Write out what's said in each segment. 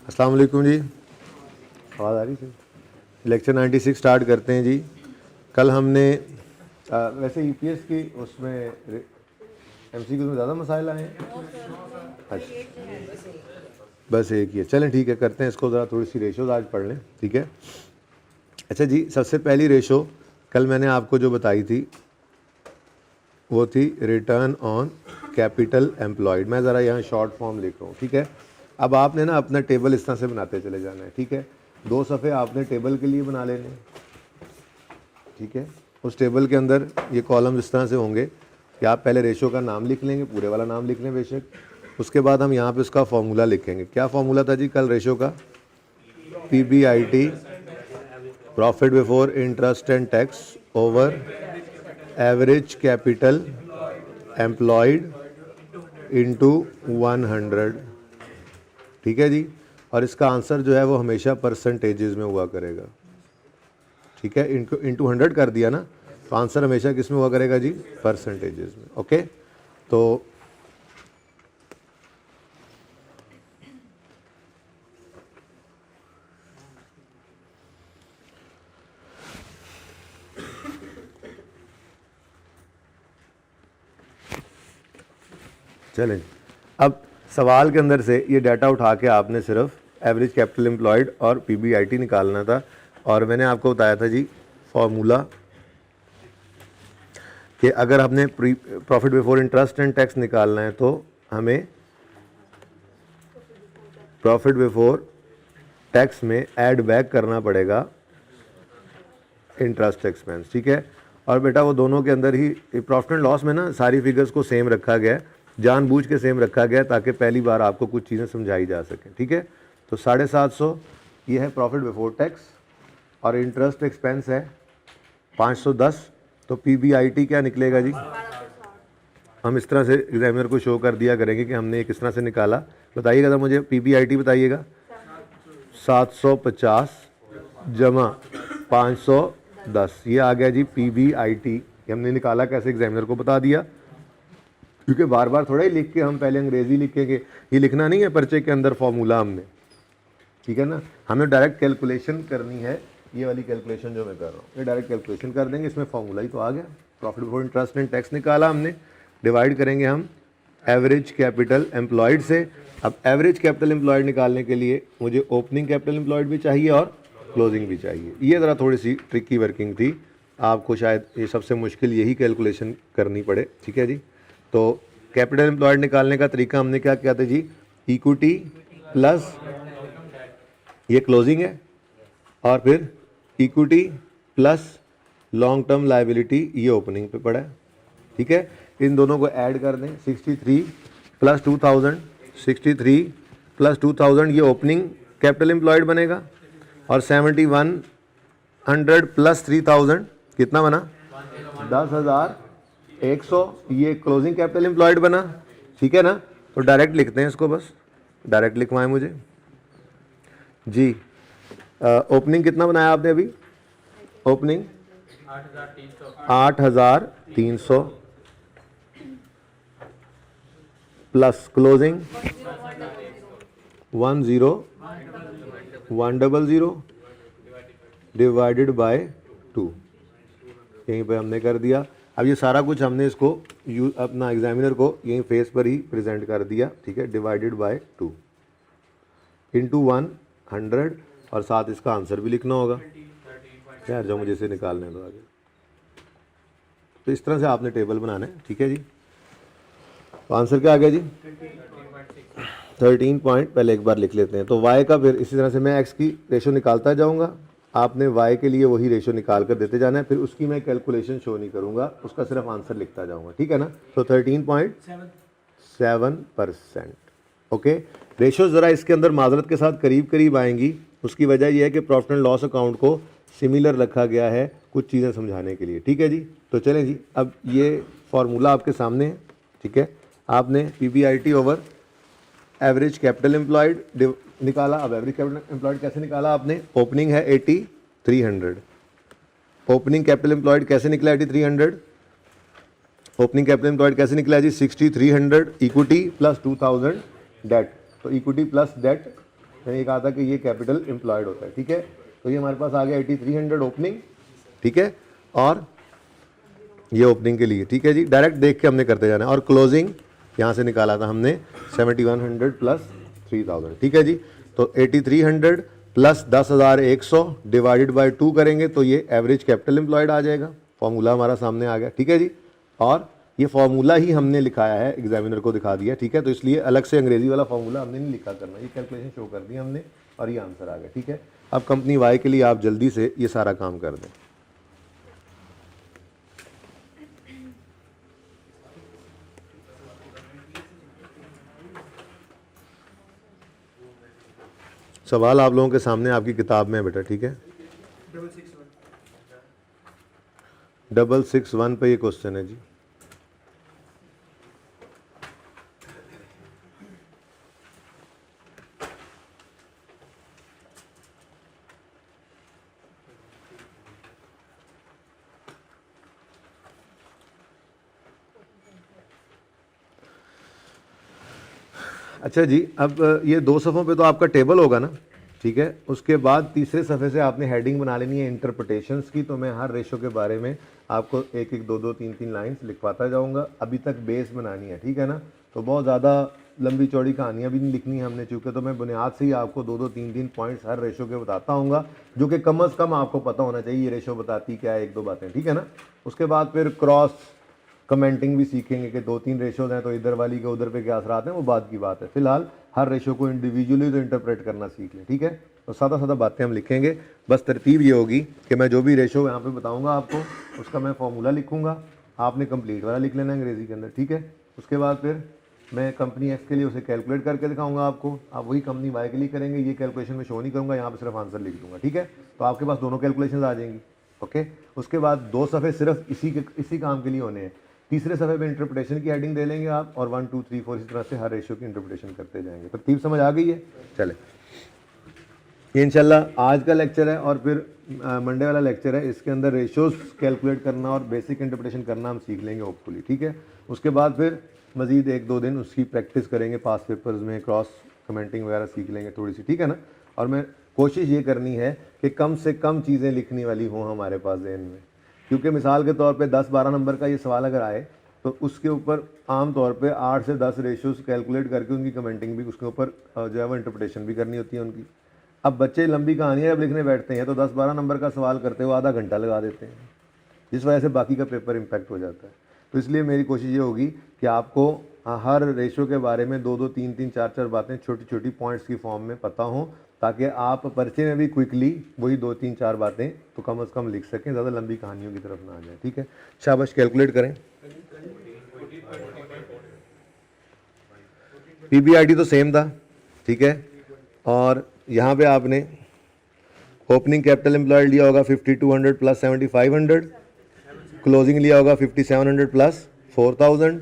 अस्सलाम वालेकुम जी, आवाज़ आ रही है? लेक्चर 96 स्टार्ट करते हैं जी। कल हमने वैसे ईपीएस की उसमें एमसीक्यू में ज़्यादा मसाइल आए हैं। अच्छा, बस एक ही है। चलें ठीक है, करते हैं इसको। ज़रा थोड़ी सी रेशोज़ आज पढ़ लें, ठीक है। अच्छा जी, सबसे पहली रेशो कल मैंने आपको जो बताई थी वो थी रिटर्न ऑन कैपिटल एम्प्लॉयड। मैं ज़रा यहाँ शॉर्ट फॉर्म लिख रहा हूँ, ठीक है। अब आपने ना अपना टेबल इस तरह से बनाते चले जाना है, ठीक है। 2 सफ़े आपने टेबल के लिए बना लेने, ठीक है। उस टेबल के अंदर ये कॉलम इस तरह से होंगे कि आप पहले रेशो का नाम लिख लेंगे, पूरे वाला नाम लिख लें बेशक। उसके बाद हम यहाँ पे उसका फॉर्मूला लिखेंगे। क्या फॉर्मूला था जी कल रेशो का? PBIT, profit before interest and tax over average capital employed into 100, ठीक है जी। और इसका आंसर जो है वो हमेशा परसेंटेजेस में हुआ करेगा, ठीक है। इंटू 100 कर दिया ना, तो आंसर हमेशा किस में हुआ करेगा जी? परसेंटेजेस में, ओके। तो चलें, अब सवाल के अंदर से ये डाटा उठा के आपने सिर्फ एवरेज कैपिटल एम्प्लॉयड और PBIT निकालना था। और मैंने आपको बताया था जी फॉर्मूला कि अगर हमने profit before interest and tax निकालना है तो हमें प्रॉफिट बिफोर टैक्स में ऐड बैक करना पड़ेगा इंटरेस्ट एक्सपेंस, ठीक है। और बेटा वो दोनों के अंदर ही प्रॉफिट एंड लॉस में ना सारी फिगर्स को सेम रखा गया है, जानबूझ के सेम रखा गया ताकि पहली बार आपको कुछ चीज़ें समझाई जा सकें, ठीक है। तो 750 ये है प्रॉफिट बिफोर टैक्स और इंटरेस्ट एक्सपेंस है 510। तो PBIT क्या निकलेगा जी? हम इस तरह से एग्जामिनर को शो कर दिया करेंगे कि हमने ये किस तरह से निकाला। बताइएगा तो मुझे PBIT बताइएगा। 750 जमा 510, ये आ गया जी PBIT। हमने निकाला कैसे, एग्जामिनर को बता दिया, क्योंकि बार बार थोड़ा ही लिख के हम पहले अंग्रेजी लिखेंगे, ये लिखना नहीं है पर्चे के अंदर फॉर्मूला हमने, ठीक है ना। हमें डायरेक्ट कैलकुलेशन करनी है। ये वाली कैलकुलेशन जो मैं कर रहा हूँ ये डायरेक्ट कैलकुलेशन कर देंगे, इसमें फॉर्मूला ही तो आ गया। Profit before interest and tax निकाला हमने, डिवाइड करेंगे हम एवरेज कैपिटल एम्प्लॉयड से। अब एवरेज कैपिटल एम्प्लॉयड निकालने के लिए मुझे ओपनिंग कैपिटल एम्प्लॉयड भी चाहिए और क्लोजिंग भी चाहिए। ये ज़रा थोड़ी सी ट्रिकी वर्किंग थी, आपको शायद ये सबसे मुश्किल यही कैलकुलेशन करनी पड़े, ठीक है जी। तो कैपिटल एम्प्लॉयड निकालने का तरीका हमने क्या किया था जी? इक्विटी प्लस ये क्लोजिंग है और फिर equity plus long term liability ये ओपनिंग पे पड़ा है, ठीक है। इन दोनों को ऐड कर दें, 63 प्लस 2000, 63 प्लस 2000 ये ओपनिंग कैपिटल एम्प्लॉयड बनेगा। और 7100 प्लस 3000 कितना बना? 10,100, ये क्लोजिंग कैपिटल एम्प्लॉयड बना, ठीक है ना। तो डायरेक्ट लिखते हैं इसको, बस डायरेक्ट लिखवाएं मुझे जी। ओपनिंग कितना बनाया आपने अभी? Opening 8,300 plus closing 10,100 divided by 2, यहीं पे हमने कर दिया। अब ये सारा कुछ हमने इसको अपना एग्जामिनर को यहीं फेस पर ही प्रेजेंट कर दिया, ठीक है। डिवाइडेड बाय 2 इंटू 100 और साथ इसका आंसर भी लिखना होगा। यार जो मुझे इसे निकालने दो आगे। तो इस तरह से आपने टेबल बनाना है, ठीक है जी। तो आंसर क्या आ गया जी? 13 पॉइंट। पहले एक बार लिख लेते हैं। तो y का फिर इसी तरह से मैं x की रेशो निकालता जाऊंगा, आपने y के लिए वही रेशो निकाल कर देते जाना है, फिर उसकी मैं कैलकुलेशन शो नहीं करूंगा, उसका सिर्फ आंसर लिखता जाऊंगा, ठीक है ना। तो 13.7%, ओके। रेशो ज़रा इसके अंदर माजरत के साथ करीब करीब आएंगी। उसकी वजह यह है कि प्रॉफिट एंड लॉस अकाउंट को सिमिलर रखा गया है कुछ चीज़ें समझाने के लिए, ठीक है जी। तो चलें जी, अब ये फार्मूला आपके सामने है, ठीक है। आपने PBIT over average capital employed निकाला। अब एवरेज कैपिटल एम्प्लॉयड कैसे निकाला आपने? ओपनिंग है 8300, ओपनिंग कैपिटल एम्प्लॉयड कैसे निकला 8300? ओपनिंग कैपिटल एम्प्लॉयड कैसे निकला जी? 6300 इक्विटी प्लस 2000 डेट। तो इक्विटी प्लस डेट मैंने ये कहा था कि ये कैपिटल एम्प्लॉयड होता है, ठीक है। तो ये हमारे पास आ गया 8300 ओपनिंग, ठीक है, और ये ओपनिंग के लिए, ठीक है जी। डायरेक्ट देख के हमने करते जाना है। और क्लोजिंग यहाँ से निकाला था हमने 7100 प्लस 3000, ठीक है जी। तो 8300 प्लस 10,100 डिवाइडेड बाय 2 करेंगे तो ये एवरेज कैपिटल एम्प्लॉयड आ जाएगा। फॉर्मूला हमारा सामने आ गया, ठीक है जी। और ये फॉर्मूला ही हमने लिखाया है, एग्जामिनर को दिखा दिया, ठीक है। तो इसलिए अलग से अंग्रेजी वाला फॉर्मूला हमने नहीं लिखा करना, ये कैलकुलेशन शो कर दी हमने और ये आंसर आ गया, ठीक है। अब कंपनी वाई के लिए आप जल्दी से ये सारा काम कर दें। सवाल आप लोगों के सामने आपकी किताब में है बेटा, ठीक है। 661 पे ये क्वेश्चन है जी। अच्छा जी, अब ये 2 सफ़ों पे तो आपका टेबल होगा ना, ठीक है। उसके बाद तीसरे सफ़े से आपने हेडिंग बना लेनी है इंटरप्रिटेशंस की। तो मैं हर रेशो के बारे में आपको 1-1, 2-2, 3-3 लाइंस लिखवाता जाऊंगा। अभी तक बेस बनानी है, ठीक है ना। तो बहुत ज़्यादा लंबी चौड़ी कहानियाँ भी नहीं लिखनी है हमने, चूँकि तो मैं बुनियाद से ही आपको 2-2, 3-3 पॉइंट्स हर रेशो के बताता हूँगा, जो कि कम अज़ कम आपको पता होना चाहिए ये रेशो बताती क्या है, 1-2 बातें, ठीक है ना। उसके बाद फिर क्रॉस कमेंटिंग भी सीखेंगे कि 2-3 रेशोज हैं तो इधर वाली के उधर पे क्या असरात हैं, वो बात की बात है। फिलहाल हर रेशो को इंडिविजुअली तो इंटरप्रेट करना सीख लें, ठीक है। तो सादा सादा बातें हम लिखेंगे। बस तरतीब ये होगी कि मैं जो भी रेशो यहाँ पे बताऊँगा आपको, उसका मैं फॉर्मूला लिखूँगा, आपने कंप्लीट वाला लिख लेना अंग्रेज़ी के अंदर, ठीक है। उसके बाद फिर मैं कंपनी एक्स के लिए उसे कैलकुलेट करके दिखाऊंगा आपको, आप वही कंपनी वाई के लिए करेंगे। ये कैलकुलेशन में शो नहीं करूँगा, यहाँ पे सिर्फ आंसर लिख दूंगा, ठीक है। तो आपके पास दोनों कैलकुलेशन आ जाएंगी, ओके। उसके बाद 2 सफ़े सिर्फ इसी काम के लिए होने हैं। तीसरे सफ़े पे इंटरप्रिटेशन की हेडिंग दे लेंगे आप, और 1, 2, 3, 4 इस तरह से हर रेशियो की इंटरप्रिटेशन करते जाएंगे। तरतीब समझ आ गई है? चले, ये इंशाल्लाह आज का लेक्चर है, और फिर मंडे वाला लेक्चर है। इसके अंदर रेशियोज कैलकुलेट करना और बेसिक इंटरप्रिटेशन करना हम सीख लेंगे होपफुली, ठीक है। उसके बाद फिर मज़ीद 1-2 दिन उसकी प्रैक्टिस करेंगे, पास पेपर्स में क्रॉस कमेंटिंग वगैरह सीख लेंगे थोड़ी सी, ठीक है ना। और मैं कोशिश ये करनी है कि कम से कम चीज़ें लिखने वाली हों हमारे पास जहन में, क्योंकि मिसाल के तौर पे 10-12 नंबर का ये सवाल अगर आए तो उसके ऊपर आम तौर पे 8 से 10 रेशियोज कैलकुलेट करके उनकी कमेंटिंग भी, उसके ऊपर जो है वो इंटरप्रिटेशन भी करनी होती है उनकी। अब बच्चे लंबी कहानियाँ जब लिखने बैठते हैं तो 10-12 नंबर का सवाल करते हुए आधा घंटा लगा देते हैं, जिस वजह से बाकी का पेपर इम्पैक्ट हो जाता है। तो इसलिए मेरी कोशिश ये होगी कि आपको हर रेशो के बारे में 2-2, 3-3, 4-4 बातें छोटी छोटी पॉइंट्स की फॉर्म में पता हों, ताकि आप पर्चे में भी क्विकली वही 2-3-4 बातें तो कम अज़ कम लिख सकें, ज़्यादा लंबी कहानियों की तरफ ना आ जाए, ठीक है। शाबाश, कैलकुलेट करें। पीबीआईटी तो सेम था, ठीक है। और यहाँ पे आपने ओपनिंग कैपिटल एम्प्लॉयड लिया होगा 5200 प्लस 7500, क्लोजिंग लिया होगा 5700 प्लस 4000,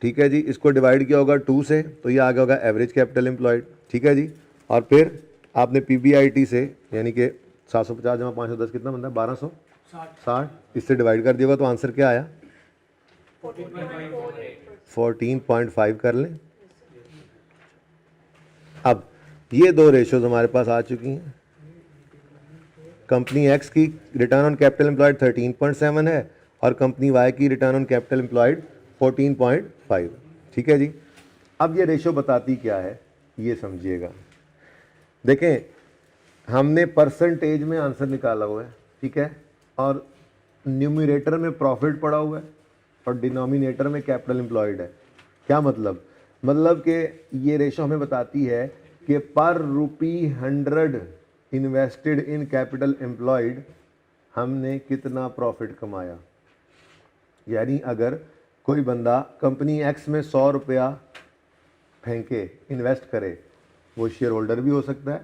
ठीक है जी। इसको डिवाइड किया होगा 2 से, तो ये आ गया होगा एवरेज कैपिटल एम्प्लॉयड, ठीक है जी। और फिर आपने पीबीआईटी से यानी कि 750 जमा 510 कितना बनता है, 1260, इससे डिवाइड कर दिया होगा, तो आंसर क्या आया, 14.5 कर लें। अब ये 2 रेशोज हमारे पास आ चुकी हैं। कंपनी एक्स की रिटर्न ऑन कैपिटल एम्प्लॉयड 13.7 है और कंपनी वाई की रिटर्न ऑन कैपिटल एम्प्लॉयड 14.5, ठीक है जी। अब ये रेशो बताती क्या है ये समझिएगा। देखें, हमने परसेंटेज में आंसर निकाला हुआ है, ठीक है, और न्यूमरेटर में प्रॉफिट पड़ा हुआ है और डिनोमिनेटर में कैपिटल एम्प्लॉयड है। क्या मतलब कि ये रेशो हमें बताती है कि पर ₹100 इन्वेस्टेड इन कैपिटल एम्प्लॉयड हमने कितना प्रॉफिट कमाया। यानी अगर कोई बंदा कंपनी एक्स में 100 रुपया फेंके, इन्वेस्ट करे, वो शेयर होल्डर भी हो सकता है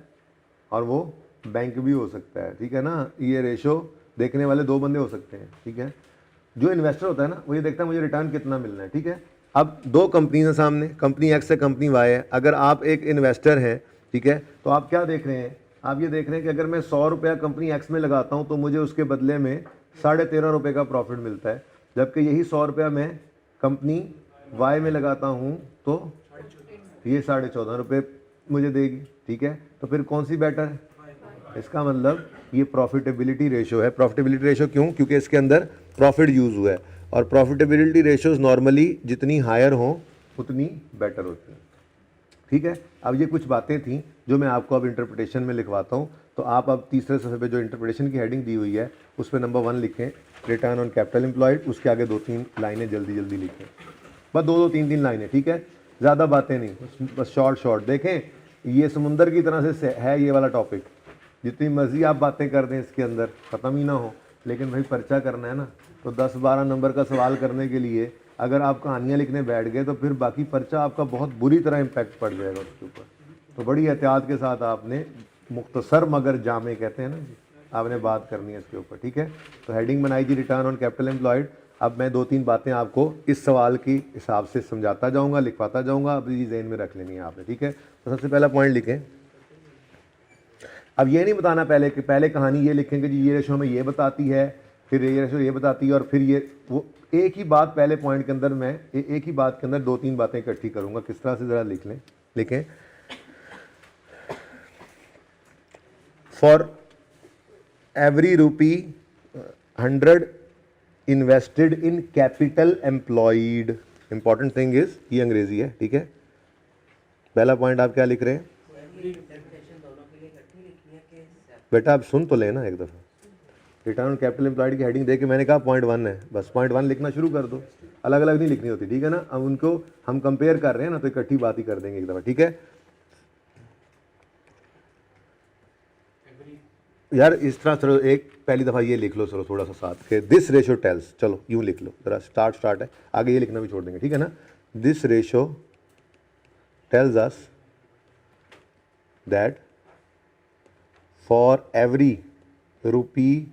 और वो बैंक भी हो सकता है, ठीक है ना। ये रेशो देखने वाले 2 बंदे हो सकते हैं, ठीक है। जो इन्वेस्टर होता है ना, वो ये देखता है मुझे रिटर्न कितना मिलना है, ठीक है। अब 2 कंपनीज हैं सामने, कंपनी एक्स से कंपनी वाई है। अगर आप एक इन्वेस्टर हैं, ठीक है, तो आप क्या देख रहे हैं, आप ये देख रहे हैं कि अगर मैं 100 रुपया कंपनी एक्स में लगाता हूँ तो मुझे उसके बदले में 13.5 रुपये का प्रॉफिट मिलता है, जबकि यही 100 रुपया मैं कंपनी वाई में लगाता हूँ तो ये 14.5 रुपये मुझे देगी, ठीक है। तो फिर कौन सी बेटर है? इसका मतलब ये प्रॉफिटेबिलिटी रेशो है। प्रॉफिटेबिलिटी रेशो क्यों? क्योंकि इसके अंदर प्रॉफिट यूज़ हुआ है, और प्रॉफिटेबिलिटी रेशोज नॉर्मली जितनी हायर हों उतनी बेटर होती हैं, ठीक है। अब ये कुछ बातें थी जो मैं आपको अब इंटरप्रिटेशन में लिखवाता हूँ। तो आप अब तीसरे सफ़े पे जो इंटरप्रिटेशन की हेडिंग दी हुई है उस पर नंबर 1 लिखें, रिटर्न ऑन कैपिटल एम्प्लॉयड। उसके आगे 2-3 लाइनें जल्दी जल्दी लिखें, बस 2-2 3-3 लाइनें, ठीक है, ज़्यादा बातें नहीं, बस शॉर्ट। देखें ये समुंदर की तरह से है ये वाला टॉपिक, जितनी मर्जी आप बातें कर दें इसके अंदर ख़त्म ही ना हो, लेकिन भाई पर्चा करना है ना। तो 10-12 नंबर का सवाल करने के लिए अगर आप कहानियाँ लिखने बैठ गए तो फिर बाकी पर्चा आपका बहुत बुरी तरह इम्पैक्ट पड़ जाएगा उसके ऊपर। तो बड़ी एहतियात के साथ आपने मुख्तसर मगर जामे कहते हैं ना जी, आपने बात करनी है इसके ऊपर, ठीक है। तो हेडिंग बनाई थी रिटर्न ऑन कैपिटल एम्प्लॉयड। अब मैं 2-3 बातें आपको इस सवाल की हिसाब से समझाता जाऊँगा, लिखवाता जाऊँगा, अब ये ज़हन में रख लेनी है आपने, ठीक है। तो सबसे पहला पॉइंट लिखें। अब ये नहीं बताना पहले कि पहले कहानी ये लिखेंगे जी ये रेशो हमें ये बताती है, फिर ये रेशो ये बताती है, और फिर ये वो एक ही बात पहले पॉइंट के अंदर मैं एक ही बात के अंदर 2-3 बातें इकट्ठी करूँगा। किस तरह से ज़रा लिखें। For every rupee 100 invested in capital employed, important thing is ये अंग्रेजी है, ठीक है। पहला पॉइंट आप क्या लिख रहे हैं बेटा? आप सुन तो लेना एक दफ़ा। रिटर्न ऑन कैपिटल एम्प्लॉयड की हेडिंग दे के मैंने कहा पॉइंट 1 है, बस पॉइंट 1 लिखना शुरू कर दो, अलग अलग नहीं लिखनी होती, ठीक है ना। अब उनको हम कंपेयर कर रहे हैं ना तो इकट्ठी बात ही कर देंगे एक दफ़ा, ठीक है यार। इस तरह चलो एक पहली दफ़ा ये लिख लो चलो थोड़ा सा साथ के, दिस रेशो टेल्स, चलो यूँ लिख लो ज़रा, स्टार्ट है, आगे ये लिखना भी छोड़ देंगे, ठीक है ना। This ratio tells us that for every rupees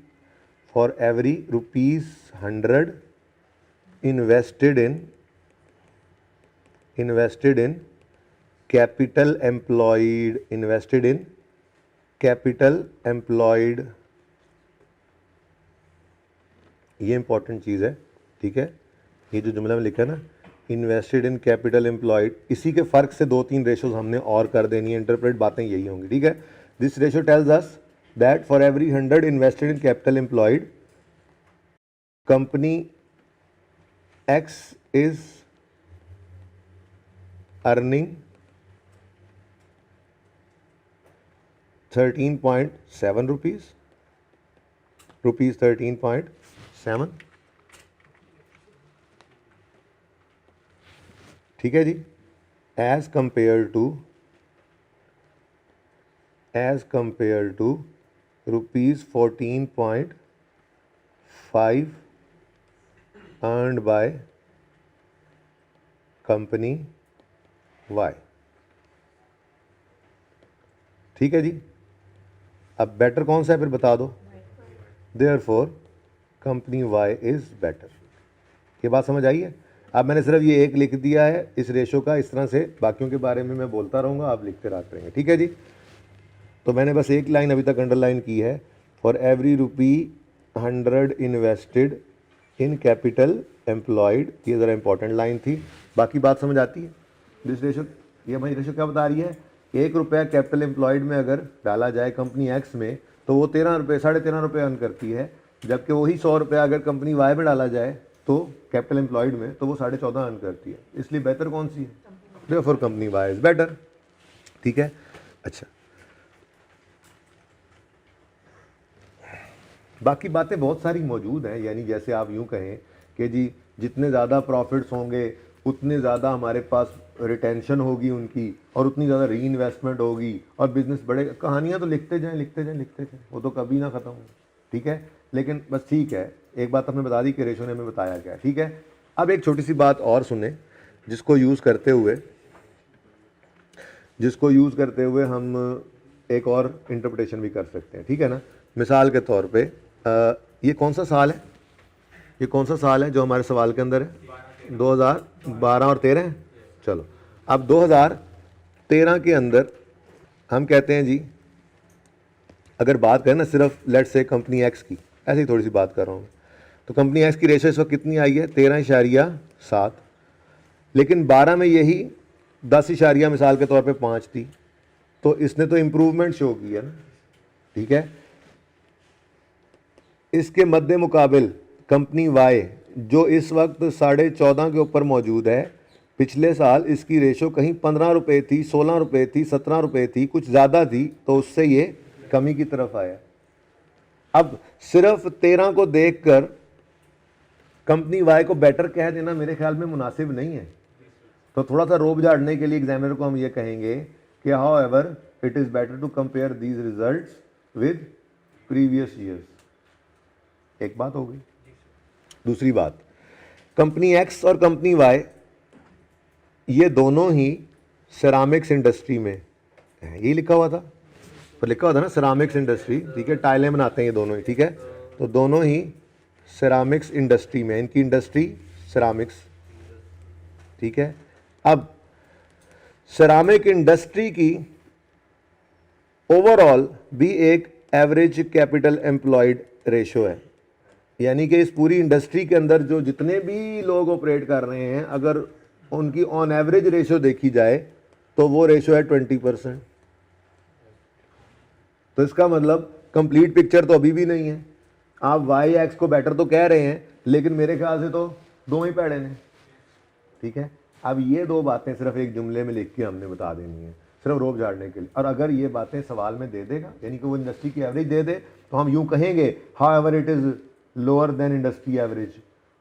100 invested in capital employed, ये इंपॉर्टेंट चीज़ है, ठीक है। ये जो जुमला में लिखा है ना, इन्वेस्टेड इन कैपिटल एम्प्लॉयड, इसी के फ़र्क से 2-3 रेशोज हमने और कर देनी है, इंटरप्रेट बातें यही होंगी, ठीक है। This ratio tells us that for every 100 invested in capital employed, company X is earning 13.7 rupees 13.7, ठीक है जी, as compared to rupees 14.5 earned by company Y, ठीक है जी। अब बेटर कौन सा है फिर बता दो? Therefore company Y is better. ये बात समझ आई है? अब मैंने सिर्फ ये एक लिख दिया है इस रेशो का, इस तरह से बाकियों के बारे में मैं बोलता रहूँगा, आप लिखते रहते रहेंगे, ठीक है जी। तो मैंने बस एक लाइन अभी तक अंडरलाइन की है, for every rupee 100 invested in capital employed, ये ज़रा इंपॉर्टेंट लाइन थी। बाकी बात समझ आती है? दिस रेशो, ये भाई रेशो क्या बता रही है? 1 रुपया कैपिटल एम्प्लॉयड में अगर डाला जाए कंपनी एक्स में तो वो 13 रुपये 13.5 रुपये अर्न करती है, जबकि वही 100 रुपया अगर कंपनी वाई में डाला जाए तो कैपिटल एम्प्लॉयड में तो वो 14.5 अर्न करती है। इसलिए बेहतर कौन सी है? Therefore company y is better, ठीक है। अच्छा, बाकी बातें बहुत सारी मौजूद हैं, यानी जैसे आप यूँ कहें कि जी जितने ज़्यादा प्रॉफिट्स होंगे उतने ज़्यादा हमारे पास रिटेंशन होगी उनकी, और उतनी ज़्यादा री इन्वेस्टमेंट होगी और बिज़नेस बढ़ेगा। कहानियाँ तो लिखते जाएं, वो तो कभी ना ख़त्म हो, ठीक है। लेकिन बस ठीक है, एक बात आपने बता दी कि रेशो ने हमें बताया क्या है, ठीक है। अब एक छोटी सी बात और सुने जिसको यूज़ करते हुए हम एक और इंटरप्रिटेशन भी कर सकते हैं, ठीक है ना। मिसाल के तौर पे ये कौन सा साल है? ये कौन सा साल है जो हमारे सवाल के अंदर है? 2012 और 13 है। चलो, अब 2013 के अंदर हम कहते हैं जी, अगर बात करें ना सिर्फ लेट्स से कंपनी एक्स की, ऐसे ही थोड़ी सी बात कर रहा हूँ, तो कंपनी एक्स की रेशो इस वक्त कितनी आई है? 13.7, लेकिन 12 में यही 10 मिसाल के तौर पे 5 थी, तो इसने तो इम्प्रूवमेंट शो किया ना, ठीक है। इसके मद्दे मुकाबिल कंपनी वाई जो इस वक्त 14.5 के ऊपर मौजूद है, पिछले साल इसकी रेशो कहीं 15 रुपये थी, 16 रुपये थी, 17 रुपये थी, कुछ ज़्यादा थी, तो उससे ये कमी की तरफ आया। अब सिर्फ 13 को देखकर कंपनी वाई को बेटर कह देना मेरे ख्याल में मुनासिब नहीं है। तो थोड़ा सा रोब झाड़ने के लिए एग्जामिनर को हम ये कहेंगे कि however it is better to compare these results with previous years. एक बात हो गई। दूसरी बात, कंपनी एक्स और कंपनी वाई ये दोनों ही सेरामिक्स इंडस्ट्री में है, यही लिखा हुआ था, पर लिखा हुआ था ना सेरामिक्स इंडस्ट्री, ठीक है, टाइलें बनाते हैं ये दोनों ही, ठीक है। तो दोनों ही सेरामिक्स इंडस्ट्री में, इनकी इंडस्ट्री सेरामिक्स, ठीक है। अब सेरामिक इंडस्ट्री की ओवरऑल भी एक एवरेज कैपिटल एम्प्लॉयड रेशो है, यानी कि इस पूरी इंडस्ट्री के अंदर जो जितने भी लोग ऑपरेट कर रहे हैं, अगर उनकी ऑन एवरेज रेशो देखी जाए तो वो रेशो है 20%। तो इसका मतलब कंप्लीट पिक्चर तो अभी भी नहीं है। आप वाई एक्स को बेटर तो कह रहे हैं, लेकिन मेरे ख्याल से तो दो ही पैड़े ने, ठीक है। अब ये दो बातें सिर्फ एक जुमले में लिख के हमने बता देनी है, सिर्फ रोब झाड़ने के लिए। और अगर ये बातें सवाल में दे देगा, यानी कि वो इंडस्ट्री की एवरेज दे दे, तो हम यूं कहेंगे however it is lower than industry average,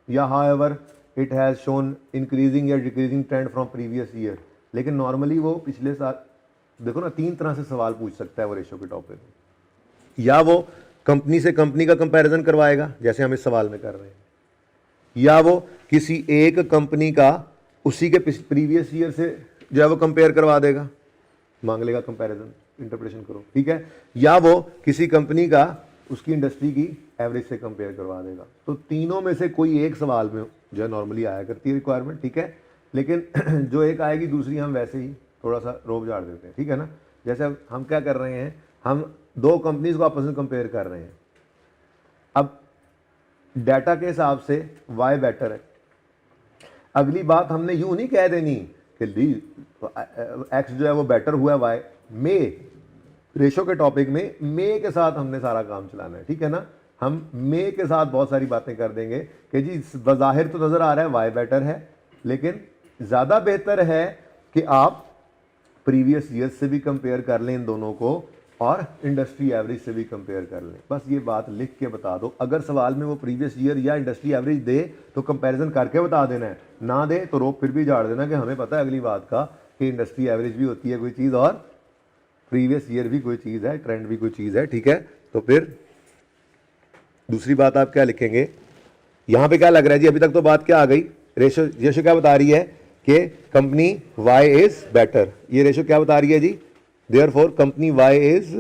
या however it has shown increasing या decreasing trend from previous year. लेकिन नॉर्मली वो पिछले साल, देखो ना, 3 तरह से सवाल पूछ सकता है वो रेशो के टॉपिक में। या वो कंपनी से कंपनी का कंपैरिजन करवाएगा, जैसे हम इस सवाल में कर रहे हैं, या वो किसी एक कंपनी का उसी के प्रीवियस ईयर से जो है वो कंपेयर करवा देगा, मांग लेगा कंपैरिजन, इंटरप्रिटेशन करो, ठीक है। या वो किसी कंपनी का उसकी इंडस्ट्री की एवरेज से कंपेयर करवा देगा। तो तीनों में से कोई एक सवाल में जो है नॉर्मली आया करती है रिक्वायरमेंट, ठीक है। लेकिन जो एक आएगी दूसरी हम वैसे ही थोड़ा सा रोब झाड़ देते हैं, ठीक है ना। जैसे अब हम क्या कर रहे हैं, हम दो कंपनीज को आपस में कंपेयर कर रहे हैं। अब डाटा के हिसाब से वाई बेटर है। अगली बात हमने यूं नहीं कह देनी कि ली एक्स जो है वो बेटर हुआ है वाई में, रेशो के टॉपिक में मे के साथ हमने सारा काम चलाना है, ठीक है ना। हम मे के साथ बहुत सारी बातें कर देंगे कि जी बज़ाहिर तो नज़र आ रहा है वाई बेटर है, लेकिन ज़्यादा बेहतर है कि आप प्रीवियस ईयर से भी कंपेयर कर लें इन दोनों को, और इंडस्ट्री एवरेज से भी कंपेयर कर लें। बस ये बात लिख के बता दो। अगर सवाल में वो प्रीवियस ईयर या इंडस्ट्री एवरेज दे तो कंपैरिजन करके बता देना है, ना दे तो रोक फिर भी झाड़ देना कि हमें पता है अगली बात का कि इंडस्ट्री एवरेज भी होती है कोई चीज़, और प्रीवियस ईयर भी कोई चीज़ है, ट्रेंड भी कोई चीज़ है, ठीक है। तो फिर दूसरी बात आप क्या लिखेंगे, यहाँ पे क्या लग रहा है जी, अभी तक तो बात क्या आ गई, रेशो क्या बता रही है कि कंपनी वाई इज बेटर। ये रेशो क्या बता रही है जी, therefore company Y is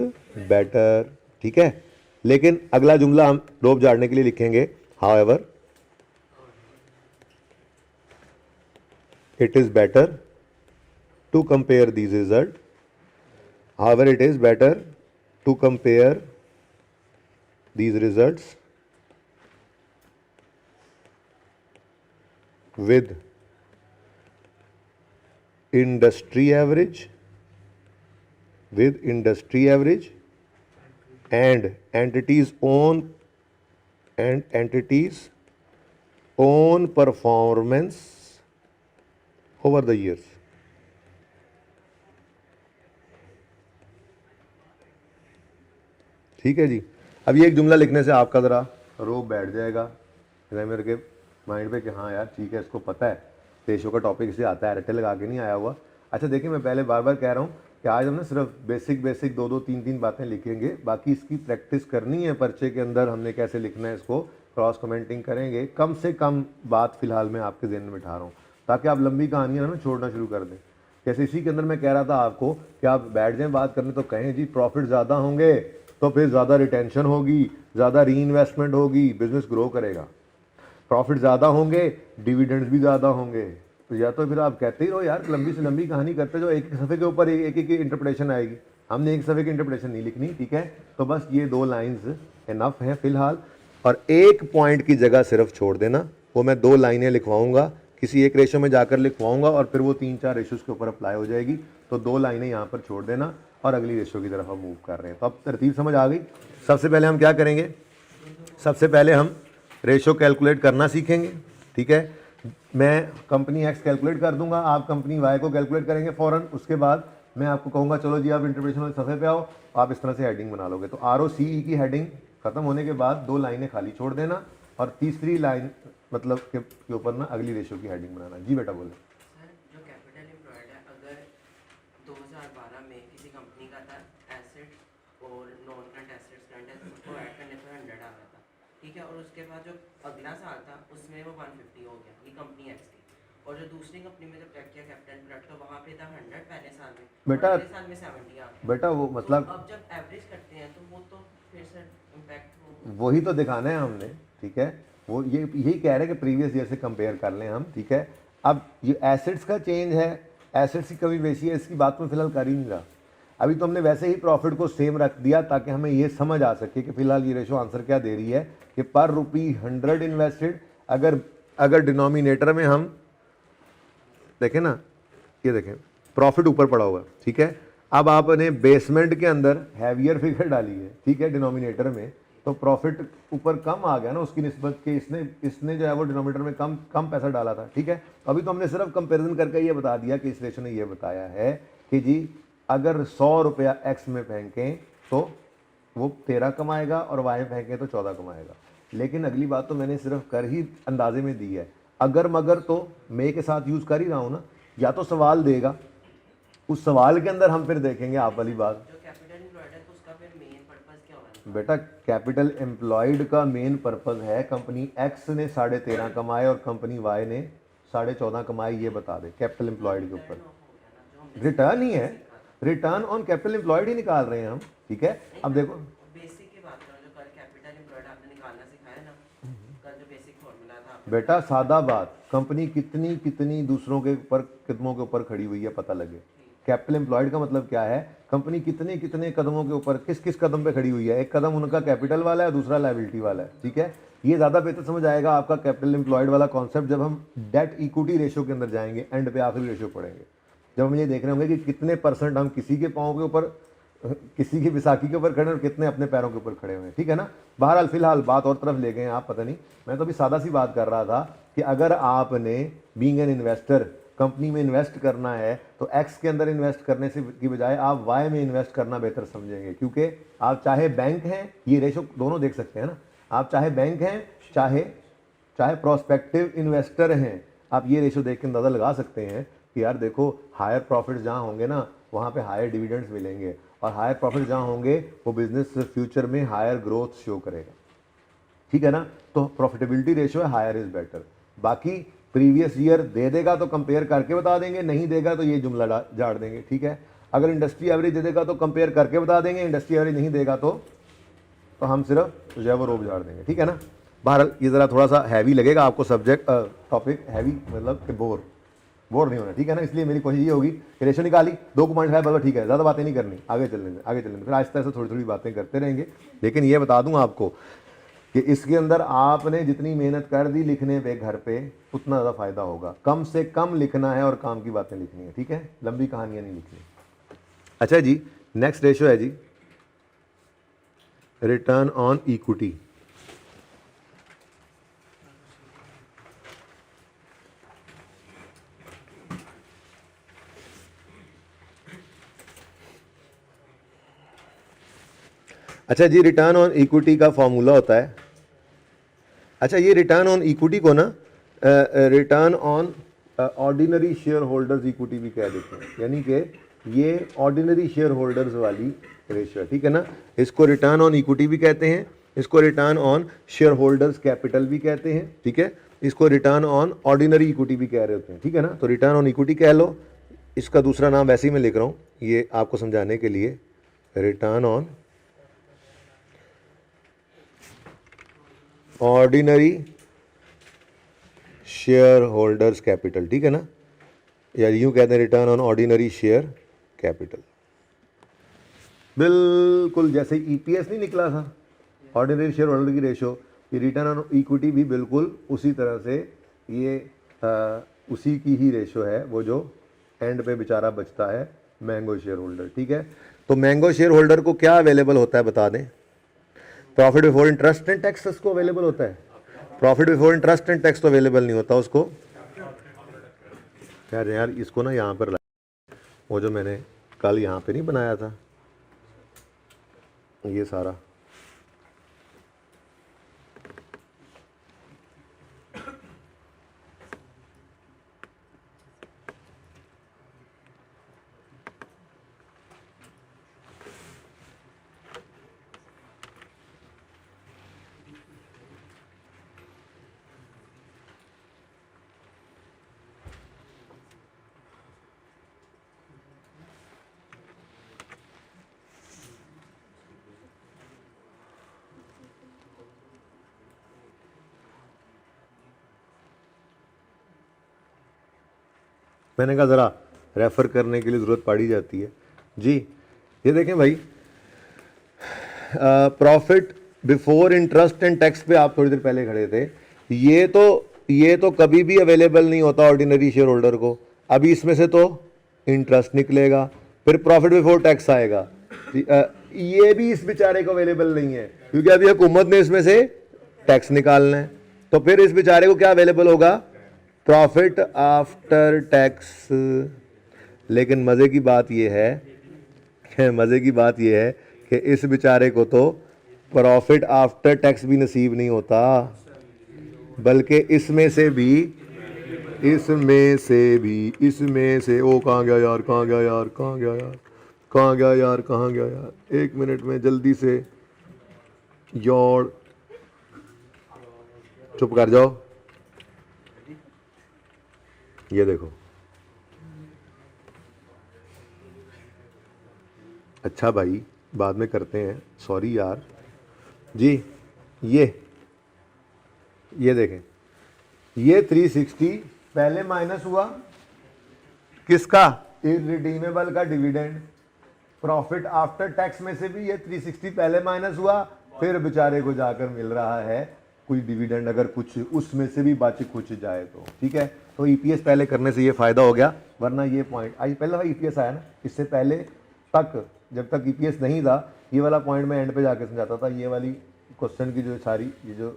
better, ठीक है। लेकिन अगला जुमला हम रोब झाड़ने के लिए लिखेंगे, however it is better to compare these result, however it is better to compare these results with industry average and entities own performance over the years। ठीक है जी। अब ये एक जुमला लिखने से आपका ज़रा रोब बैठ जाएगा एग्जामिनर के माइंड पे कि हाँ यार ठीक है, इसको पता है रेशो का टॉपिक इसे आता है, रट्टे लगा के नहीं आया हुआ। अच्छा देखिए, मैं पहले बार बार कह रहा हूँ कि आज हम ना सिर्फ बेसिक 2 3 3 बातें लिखेंगे, बाकी इसकी प्रैक्टिस करनी है। पर्चे के अंदर हमने कैसे लिखना है, इसको क्रॉस कमेंटिंग करेंगे। कम से कम बात फिलहाल मैं आपके जहन में बिठा रहा हूँ ताकि आप लंबी कहानियाँ ना छोड़ना शुरू कर दें। जैसे इसी के अंदर मैं कह रहा था आपको कि आप बैठ जाएँ बात करने, तो कहें जी प्रॉफिट ज़्यादा होंगे तो फिर ज़्यादा रिटेंशन होगी, ज़्यादा री इन्वेस्टमेंट होगी, बिजनेस ग्रो करेगा। प्रॉफिट ज़्यादा होंगे, डिविडेंड्स भी ज़्यादा होंगे। तो या तो फिर आप कहते ही रहो यार, लंबी से लंबी कहानी करते जो एक सफ़े के ऊपर एक इंटरप्रिटेशन आएगी। हमने एक सफ़े की इंटरप्रिटेशन नहीं लिखनी, ठीक है। तो बस ये 2 लाइन्स इनफ हैं फिलहाल, और एक पॉइंट की जगह सिर्फ छोड़ देना, वो मैं 2 लाइनें लिखवाऊँगा, किसी एक रेशो में जाकर लिखवाऊँगा और फिर वो 3 4 रेशोज़ के ऊपर अप्लाई हो जाएगी। तो 2 लाइनें यहाँ पर छोड़ देना, और अगली रेशो की तरफ हम मूव कर रहे हैं। तो अब तरतीब समझ आ गई। सबसे पहले हम क्या करेंगे, सबसे पहले हम रेशो कैलकुलेट करना सीखेंगे, ठीक है। मैं कंपनी एक्स कैलकुलेट कर दूंगा, आप कंपनी वाई को कैलकुलेट करेंगे फ़ौरन। उसके बाद मैं आपको कहूँगा चलो जी आप इंटरप्रिटेशन वाले सफ़े पे आओ, आप इस तरह से हेडिंग बना लोगे। तो आर ओ सी ई की हेडिंग ख़त्म होने के बाद 2 लाइनें खाली छोड़ देना और तीसरी लाइन मतलब के ऊपर ना अगली रेशो की हेडिंग बनाना। जी बेटा बोले। सर जो कैपिटल एम्प्लॉयड है, अगर 2012 में किसी कंपनी का था एसेट और non current assets current assets को ऐड करने पर 100 आ रहा था, ठीक है, और उसके बाद जो अगला साल था उसमें वो 150 हो गया, ये कंपनी एक्स की। और जो दूसरी कंपनी में जब चेक किया कैपिटल एम्प्लॉयड तो वहाँ पे था 100 पहले साल में, बेटा अगले साल में 70 आ गया। बेटा वो मतलब तो अब जब एवरेज करते हैं तो वो तो फिर सर इम्पैक्ट वही तो दिखाना है हमने, ठीक है। वो ये यही कह रहे हैं कि प्रीवियस ईयर से कंपेयर कर लें हम, ठीक है। अब ये एसेट्स का चेंज है, एसेट्स की कमी बेशी है, इसकी बात में फ़िलहाल कर ही नहीं रहा। अभी तो हमने वैसे ही प्रॉफिट को सेम रख दिया ताकि हमें ये समझ आ सके कि फ़िलहाल ये रेशो आंसर क्या दे रही है कि पर रुपी 100 इन्वेस्टेड, अगर डिनोमिनेटर में हम देखें ना, ये देखें प्रॉफिट ऊपर पड़ा हुआ, ठीक है। अब आपने बेसमेंट के अंदर हैवियर फिगर डाली है, ठीक है, डिनोमिनेटर में, तो प्रॉफिट ऊपर कम आ गया ना उसकी निस्बत के, इसने जो है वो डिनोमिनेटर में कम पैसा डाला था, ठीक है। अभी तो हमने सिर्फ कंपैरिजन करके ये बता दिया कि इस रेशो ने ये बताया है कि जी अगर 100 रुपया एक्स में फेंकें तो वो 13 कमाएगा और वाई में फेंकें तो 14 कमाएगा। लेकिन अगली बात तो मैंने सिर्फ कर ही अंदाजे में दी है, अगर मगर तो मैं के साथ यूज़ कर ही रहा हूँ ना। या तो सवाल देगा, उस सवाल के अंदर हम फिर देखेंगे आप वाली बात। जो कैपिटल एम्प्लॉयड है तो उसका फिर मेन पर्पस क्या होगा? बेटा कैपिटल एम्प्लॉयड का मेन पर्पस है कंपनी एक्स ने 13.5 कमाए और कंपनी वाई ने 14.5 कमाए, ये बता दे कैपिटल एम्प्लॉयड के ऊपर। रिटर्न ही है, रिटर्न ऑन कैपिटल एम्प्लॉयड ही निकाल रहे हैं हम, ठीक है। अब देखो बेसिक की बात करो, जो कल कैपिटल एम्प्लॉयड आपने निकालना सिखाया ना, कल जो बेसिक फॉर्मूला था बेटा सादा बात, कंपनी कितनी कितनी दूसरों के ऊपर कदमों के ऊपर खड़ी हुई है पता लगे। कैपिटल एम्प्लॉयड का मतलब क्या है, कंपनी कितने कितने कदमों के ऊपर किस किस कदम पे खड़ी हुई है। एक कदम उनका कैपिटल वाला है, दूसरा लायबिलिटी वाला है, ठीक है। ये ज़्यादा बेहतर समझ आएगा आपका कैपिटल एम्प्लॉयड वाला कॉन्सेप्ट जब हम डेट इक्विटी रेशो के अंदर जाएंगे, एंड पे आखिरी रेशो पढ़ेंगे, जब हम ये देख रहे होंगे कि कितने % हम किसी के पाँव के ऊपर, किसी की विसाखी के ऊपर खड़े और कितने अपने पैरों के ऊपर खड़े हुए हैं, ठीक है ना। बहरहाल फिलहाल बात और तरफ ले गए हैं आप, पता नहीं, मैं तो अभी सादा सी बात कर रहा था कि अगर आपने बीइंग एन इन्वेस्टर कंपनी में इन्वेस्ट करना है तो एक्स के अंदर इन्वेस्ट करने से की बजाय आप वाई में इन्वेस्ट करना बेहतर समझेंगे, क्योंकि आप चाहे बैंक हैं, ये रेशो दोनों देख सकते हैं ना, आप चाहे बैंक हैं चाहे प्रोस्पेक्टिव इन्वेस्टर हैं, आप ये रेशो देख के अंदाज़ा लगा सकते हैं कि यार देखो हायर प्रॉफिट्स जहाँ होंगे ना वहाँ पे हायर डिविडेंड्स मिलेंगे, और हायर प्रॉफिट जहाँ होंगे वो बिजनेस फ्यूचर में हायर ग्रोथ शो करेगा, ठीक है ना। तो प्रॉफिटेबिलिटी रेशो है हायर इज़ बेटर। बाकी प्रीवियस ईयर दे देगा तो कंपेयर करके बता देंगे, नहीं देगा तो ये जुमला झाड़ देंगे, ठीक है। अगर इंडस्ट्री एवरेज दे देगा तो कंपेयर करके बता देंगे, इंडस्ट्री एवरेज नहीं देगा तो हम सिर्फ जो है वो रोब झाड़ देंगे, ठीक है ना। बहरहाल ये ज़रा थोड़ा सा हैवी लगेगा आपको सब्जेक्ट, टॉपिक हैवी मतलब कि बोर नहीं होना, ठीक है ना। इसलिए मेरी कोशिश ये होगी कि रेशो निकाली 2.5 बराबर, ठीक है, ज़्यादा बातें नहीं करनी, आगे चलेंगे फिर आहिस्ता आहिस्ता थोड़ी थोड़ी बातें करते रहेंगे। लेकिन ये बता दूं आपको कि इसके अंदर आपने जितनी मेहनत कर दी लिखने पे घर पे उतना ज़्यादा फायदा होगा। कम से कम लिखना है और काम की बातें लिखनी है, ठीक है, लंबी कहानियाँ नहीं लिखनी। अच्छा जी, नेक्स्ट रेशो है जी रिटर्न ऑन इक्विटी। अच्छा जी, रिटर्न ऑन इक्विटी का फॉर्मूला होता है, अच्छा ये रिटर्न ऑन इक्विटी को ना return on ordinary share holders equity भी कह देते हैं, यानी कि ये ऑर्डिनरी शेयर होल्डर्स वाली रेशियो है, ठीक है ना। इसको रिटर्न ऑन इक्विटी भी कहते हैं, इसको return on share holders capital भी कहते हैं, ठीक है। इसको रिटर्न ऑन ऑर्डिनरी इक्विटी भी कह रहे होते हैं, ठीक है ना। तो रिटर्न ऑन इक्विटी कह लो, इसका दूसरा नाम वैसे ही मैं लिख रहा हूँ ये आपको समझाने के लिए, return on ordinary share holders capital, ठीक है ना, या यूँ कहते हैं return on ordinary share capital. बिल्कुल जैसे ईपीएस नहीं निकला था ऑर्डिनरी शेयर होल्डर की रेशो, ये रिटर्न ऑन इक्विटी भी बिल्कुल उसी तरह से ये उसी की ही रेशो है, वो जो एंड पे बेचारा बचता है मैंगो शेयर होल्डर, ठीक है। तो मैंगो शेयर होल्डर को क्या अवेलेबल होता है बता दें? Profit before interest and tax उसको अवेलेबल होता है। Profit before interest and tax तो अवेलेबल नहीं होता उसको। यार इसको ना यहाँ पर वो जो मैंने कल यहाँ पे नहीं बनाया था ये सारा, मैंने कहा ज़रा रेफ़र करने के लिए ज़रूरत पड़ी जाती है जी। ये देखें भाई, profit before interest and tax पे आप थोड़ी देर पहले खड़े थे। ये तो कभी भी अवेलेबल नहीं होता ऑर्डिनरी शेयर होल्डर को। अभी इसमें से तो इंटरेस्ट निकलेगा, फिर प्रॉफिट बिफोर टैक्स आएगा। ये भी इस बेचारे को अवेलेबल नहीं है क्योंकि अभी हुकूमत ने इसमें से टैक्स निकालना है। तो फिर इस बेचारे को क्या अवेलेबल होगा? Profit after tax. लेकिन मज़े की बात यह है कि इस बेचारे को तो प्रॉफिट आफ्टर टैक्स भी नसीब नहीं होता, बल्कि इसमें से ओ कहाँ गया यार, एक मिनट में जल्दी से चुप कर जाओ। ये देखो, अच्छा भाई बाद में करते हैं, सॉरी यार जी। ये देखें, ये 360 पहले माइनस हुआ किसका? इररिडीमेबल का डिविडेंड। प्रॉफिट आफ्टर टैक्स में से भी ये 360 पहले माइनस हुआ, फिर बेचारे को जाकर मिल रहा है कोई डिविडेंड, अगर कुछ उसमें से भी बच कुछ जाए तो ठीक है। तो ईपीएस पहले करने से ये फ़ायदा हो गया, वरना ये पॉइंट आज पहला ईपीएस आया ना, इससे पहले तक जब तक ईपीएस नहीं था ये वाला पॉइंट मैं एंड पे जाके समझाता था। ये वाली क्वेश्चन की जो सारी ये जो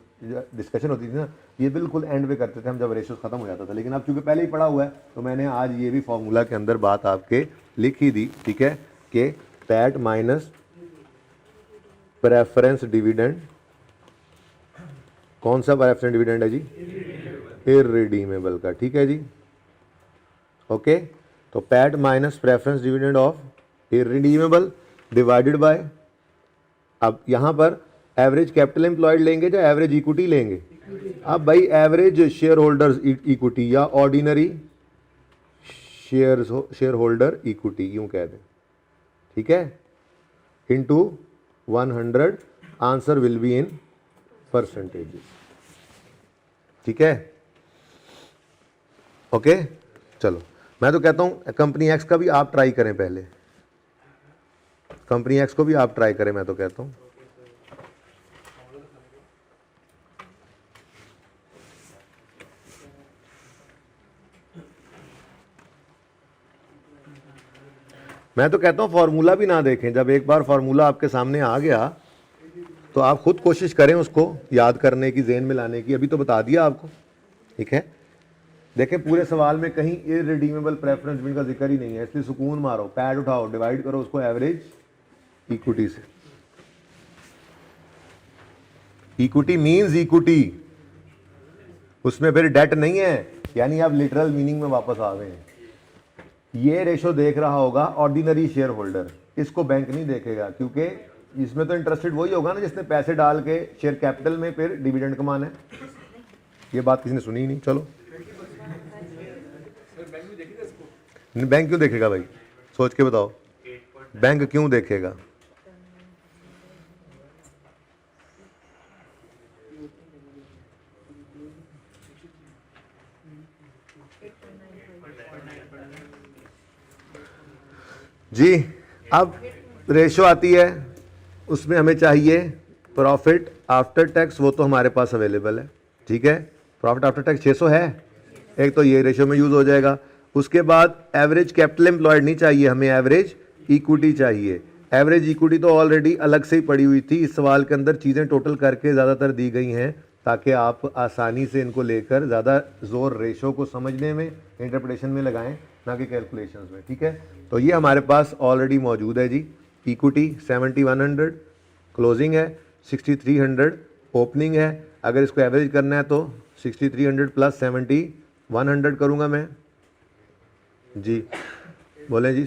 डिस्कशन होती थी ना, ये बिल्कुल एंड पे करते थे हम जब रेशियोज खत्म हो जाता था। लेकिन अब चूंकि पहले ही पढ़ा हुआ है तो मैंने आज ये भी फॉर्मूला के अंदर बात आपके लिख ही दी, ठीक है, कि पैट माइनस प्रेफरेंस डिविडेंड। कौन सा प्रेफरेंस डिविडेंड है जी? इररिडीमेबल का, ठीक है जी, ओके। तो PAT minus preference dividend of irredeemable divided by, अब यहां पर एवरेज कैपिटल एम्प्लॉयड लेंगे या एवरेज इक्विटी लेंगे? अब भाई एवरेज शेयर होल्डर्स इक्विटी या ऑर्डिनरी शेयर होल्डर इक्विटी यूं कह दें, ठीक है, into 100, answer will be in percentages, ठीक है, ओके। चलो मैं तो कहता हूं कंपनी एक्स का भी आप ट्राई करें, पहले कंपनी एक्स को भी आप ट्राई करें, मैं तो कहता हूं। मैं तो कहता हूं फॉर्मूला भी ना देखें। जब एक बार फॉर्मूला आपके सामने आ गया तो आप खुद कोशिश करें उसको याद करने की, जेन में लाने की। अभी तो बता दिया आपको, ठीक है। देखें पूरे सवाल में कहीं इररिडीमेबल प्रेफरेंस डिविडेंड का जिक्र ही नहीं है, इसलिए सुकून मारो, पैड उठाओ, डिवाइड करो उसको एवरेज इक्विटी से। इक्विटी मींस इक्विटी, उसमें फिर डेट नहीं है, यानी आप लिटरल मीनिंग में वापस आ गए हैं। ये रेशो देख रहा होगा ऑर्डिनरी शेयर होल्डर, इसको बैंक नहीं देखेगा, क्योंकि इसमें तो इंटरेस्टेड वही होगा ना जिसने पैसे डाल के शेयर कैपिटल में फिर डिविडेंड कमाना है। ये बात किसी ने सुनी ही नहीं। चलो बैंक क्यों देखेगा भाई? सोच के बताओ, बैंक क्यों देखेगा? जी अब रेशो आती है, उसमें हमें चाहिए प्रॉफिट आफ्टर टैक्स, वो तो हमारे पास अवेलेबल है, ठीक है। प्रॉफिट आफ्टर टैक्स 600 है, एक तो ये रेशो में यूज़ हो जाएगा। उसके बाद एवरेज कैपिटल एम्प्लॉयड नहीं चाहिए हमें, एवरेज इक्विटी चाहिए। एवरेज इक्विटी तो ऑलरेडी अलग से ही पड़ी हुई थी, इस सवाल के अंदर चीज़ें टोटल करके ज़्यादातर दी गई हैं ताकि आप आसानी से इनको लेकर ज़्यादा जोर रेशो को समझने में, इंटरप्रिटेशन में लगाएं, ना कि कैलकुलेशंस में। ठीक है, तो ये हमारे पास ऑलरेडी मौजूद है जी। इक्विटी 7100, क्लोजिंग है 6300, ओपनिंग है। अगर इसको एवरेज करना है तो 6300 प्लस 7100 करूँगा मैं जी। बोलें जी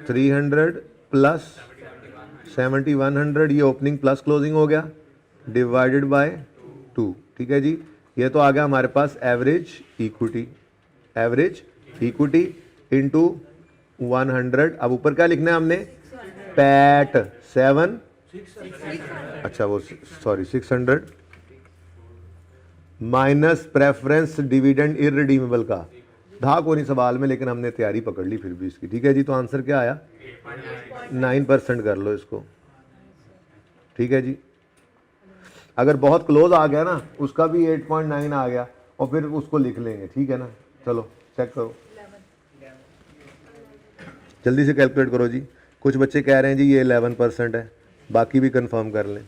300 प्लस 7100, ये ओपनिंग प्लस क्लोजिंग हो गया, डिवाइडेड बाय 2। ठीक है जी, ये तो आ गया हमारे पास average equity. Average equity into 100। अब ऊपर क्या लिखना है हमने, पैट 7, अच्छा वो sorry 600 minus preference dividend irredeemable का। था को नहीं सवाल में, लेकिन हमने तैयारी पकड़ ली फिर भी इसकी। ठीक है जी, तो आंसर क्या आया, 9% कर लो इसको। ठीक है जी, अगर बहुत क्लोज आ गया ना उसका भी 8.9 आ गया और फिर उसको लिख लेंगे। ठीक है ना, चलो चेक करो, जल्दी से कैलकुलेट करो जी। कुछ बच्चे कह रहे हैं जी ये 11% है, बाकी भी कंफर्म कर लें।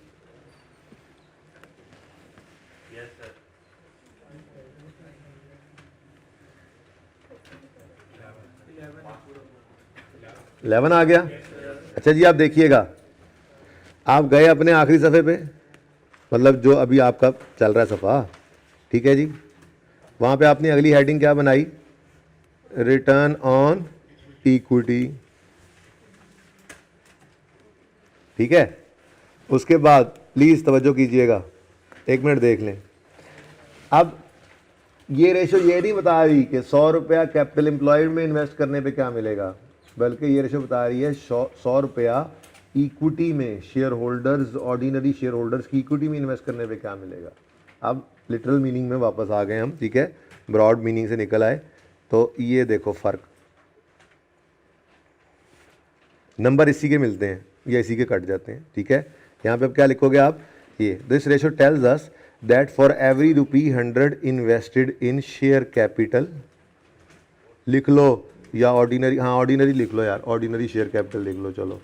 इलेवन आ गया। अच्छा जी, आप देखिएगा, आप गए अपने आखिरी सफ़े पे, मतलब जो अभी आपका चल रहा है सफ़ा, ठीक है जी, वहाँ पे आपने अगली हेडिंग क्या बनाई, रिटर्न ऑन इक्विटी। ठीक है, उसके बाद प्लीज़ तवज्जो कीजिएगा, 1 मिनट देख लें। अब ये रेशो ये नहीं बता रही कि 100 रुपया कैपिटल एम्प्लॉयड में इन्वेस्ट करने पे क्या मिलेगा, बल्कि ये रेशो बता रही है 100 रुपया इक्विटी में, share holders, ordinary share holders की इक्विटी में इन्वेस्ट करने पे क्या मिलेगा। अब लिटरल मीनिंग में वापस आ गए हम। ठीक है, ब्रॉड मीनिंग से निकल आए। तो ये देखो फ़र्क, नंबर इसी के मिलते हैं या इसी के कट जाते हैं। ठीक है, यहाँ पे अब क्या लिखोगे आप, ये this ratio tells us that for every ₹100 invested in share capital, लिख लो, या ऑर्डिनरी, हाँ ऑर्डिनरी लिख लो यार, ऑर्डिनरी शेयर कैपिटल लिख लो, चलो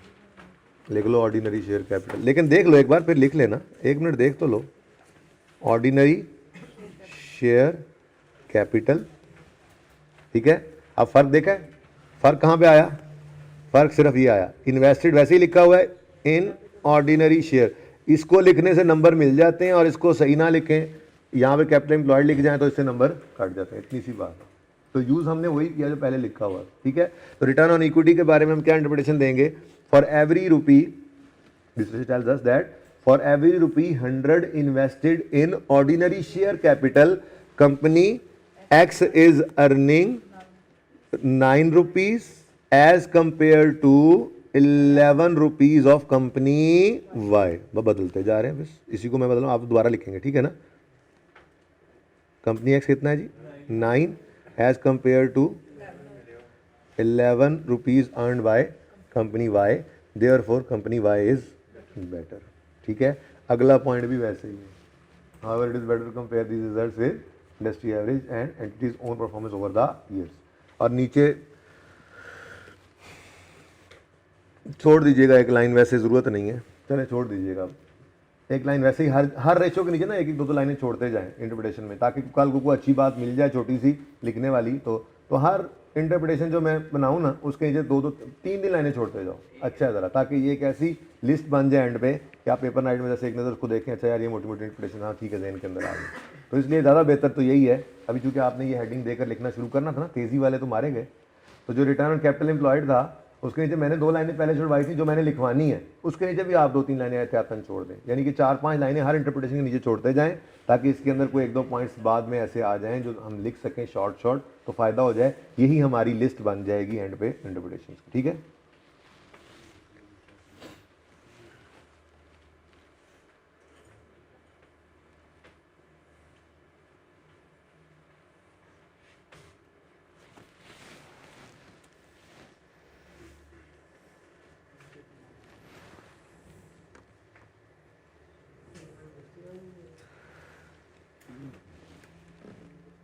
लिख लो ऑर्डिनरी शेयर कैपिटल। लेकिन देख लो एक बार, फिर लिख लेना, 1 मिनट देख तो लो। ऑर्डिनरी शेयर कैपिटल, ठीक है। अब फ़र्क देखा है, फ़र्क कहाँ पे आया, फ़र्क सिर्फ ये आया, इन्वेस्टेड वैसे ही लिखा हुआ है इन ऑर्डिनरी शेयर, इसको लिखने से नंबर मिल जाते हैं, और इसको सही ना लिखें, यहाँ पे कैपिटल एम्प्लॉयड लिख जाए तो इससे नंबर कट जाते हैं, इतनी सी बात है। तो यूज़ हमने वही किया जो पहले लिखा हुआ। ठीक है, तो रिटर्न ऑन इक्विटी के बारे में हम क्या इंटरप्रिटेशन देंगे, for every rupee, this tells us that for every ₹100 invested in ordinary share capital, company x is earning 9 rupees as compare to 11 rupees of company y. बदलते जा रहे हैं, बस इसी को मैं बदल रहा हूँ, आप दोबारा लिखेंगे। ठीक है ना, कंपनी एक्स कितना है जी, 9 as compare to 11 rupees earned by company Y, therefore company Y is better. ठीक है, अगला पॉइंट भी वैसे ही है, however it is better to compare these results with industry average and entities own performance over the years. और नीचे छोड़ दीजिएगा एक लाइन, वैसे ज़रूरत नहीं है, चले छोड़ दीजिएगा एक लाइन, वैसे ही हर रेशो के नीचे ना एक एक दो लाइनें छोड़ते जाएं इंटरप्रिटेशन में, ताकि कल को अच्छी बात मिल जाए छोटी सी लिखने वाली, तो हर इंटरप्रिटेशन जो मैं बनाऊँ ना उसके नीचे 2-3 लाइनें छोड़ते जाओ, अच्छा है ज़रा, ताकि ये एक ऐसी लिस्ट बन जाए एंड पे कि आप पेपर नाइट में जैसे एक नज़र उसको देखें, अच्छा यार ये मोटी मोटी इंटरप्रिटेशन, हाँ ठीक है जहन के अंदर आ गई। तो इसलिए ज़्यादा बेहतर तो यही है, अभी चूँकि आपने ये हेडिंग देकर लिखना शुरू करना था ना, तेज़ी वाले तो मारे गए। तो जो रिटर्न ऑन कैपिटल एम्प्लॉयड था उसके नीचे मैंने 2 लाइनें पहले छुड़वाई थी जो मैंने लिखवानी है, उसके नीचे भी आप 2-3 लाइनें एहतियातन छोड़ दें, यानी कि 4-5 लाइनें हर इंटरप्रिटेशन के नीचे छोड़ते जाएं, ताकि इसके अंदर कोई 1-2 पॉइंट्स बाद में ऐसे आ जाएं जो हम लिख सकें शॉर्ट, तो फ़ायदा हो जाए। यही हमारी लिस्ट बन जाएगी एंड पे इंटरप्रिटेशन की। ठीक है,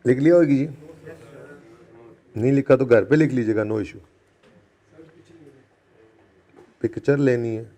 लिख लिया होगी जी, नहीं लिखा तो घर पे लिख लीजिएगा, नो इशू। पिक्चर लेनी है।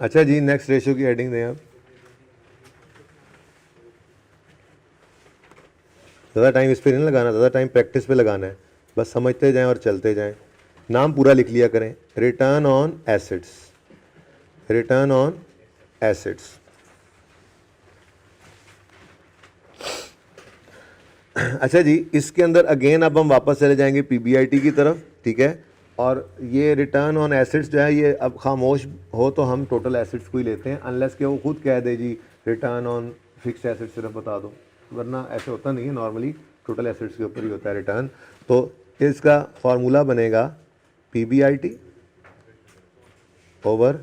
अच्छा जी, नेक्स्ट रेशियो की हेडिंग दें आप। ज़्यादा टाइम इस पर नहीं लगाना, ज़्यादा टाइम प्रैक्टिस पे लगाना है, बस समझते जाएं और चलते जाएं। नाम पूरा लिख लिया करें, return on assets, return on assets. अच्छा जी, इसके अंदर अगेन अब हम वापस चले जाएंगे पीबीआईटी की तरफ, ठीक है। और ये रिटर्न ऑन एसेट्स जो है, ये अब खामोश हो तो हम टोटल एसेट्स को ही लेते हैं, अनलेस कि वो खुद कह दे जी रिटर्न ऑन फिक्स एसेट्स सिर्फ बता दो, वरना ऐसे होता नहीं है। नॉर्मली टोटल एसेट्स के ऊपर ही होता है रिटर्न। तो इसका फार्मूला बनेगा पीबीआईटी ओवर,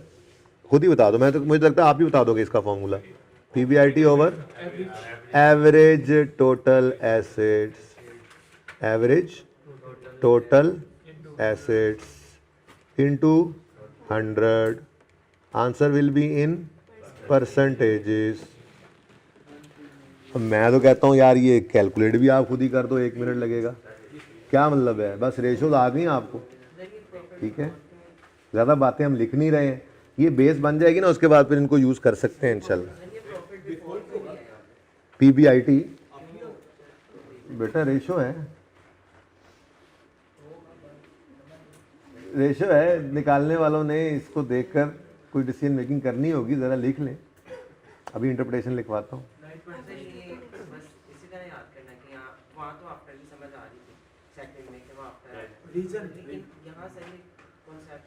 खुद ही बता दो, मैं तो मुझे लगता है आप ही बता दोगे इसका formula. PBIT over average total assets, average total assets into 100, answer will be in percentages. मैं तो कहता हूँ यार ये कैलकुलेट भी आप खुद ही कर दो, 1 मिनट लगेगा, क्या मतलब है, बस रेशोज आ गई आपको, ठीक है। ज़्यादा बातें हम लिख नहीं रहे हैं, ये बेस बन जाएगी ना, उसके बाद फिर इनको यूज़ कर सकते हैं इंशाल्लाह। पीबीआईटी बेटा रेशो है, रेशो है, निकालने वालों ने इसको देखकर कोई डिसीजन मेकिंग करनी होगी, ज़रा लिख लें। अभी इंटरप्रिटेशन लिखवाता हूँ।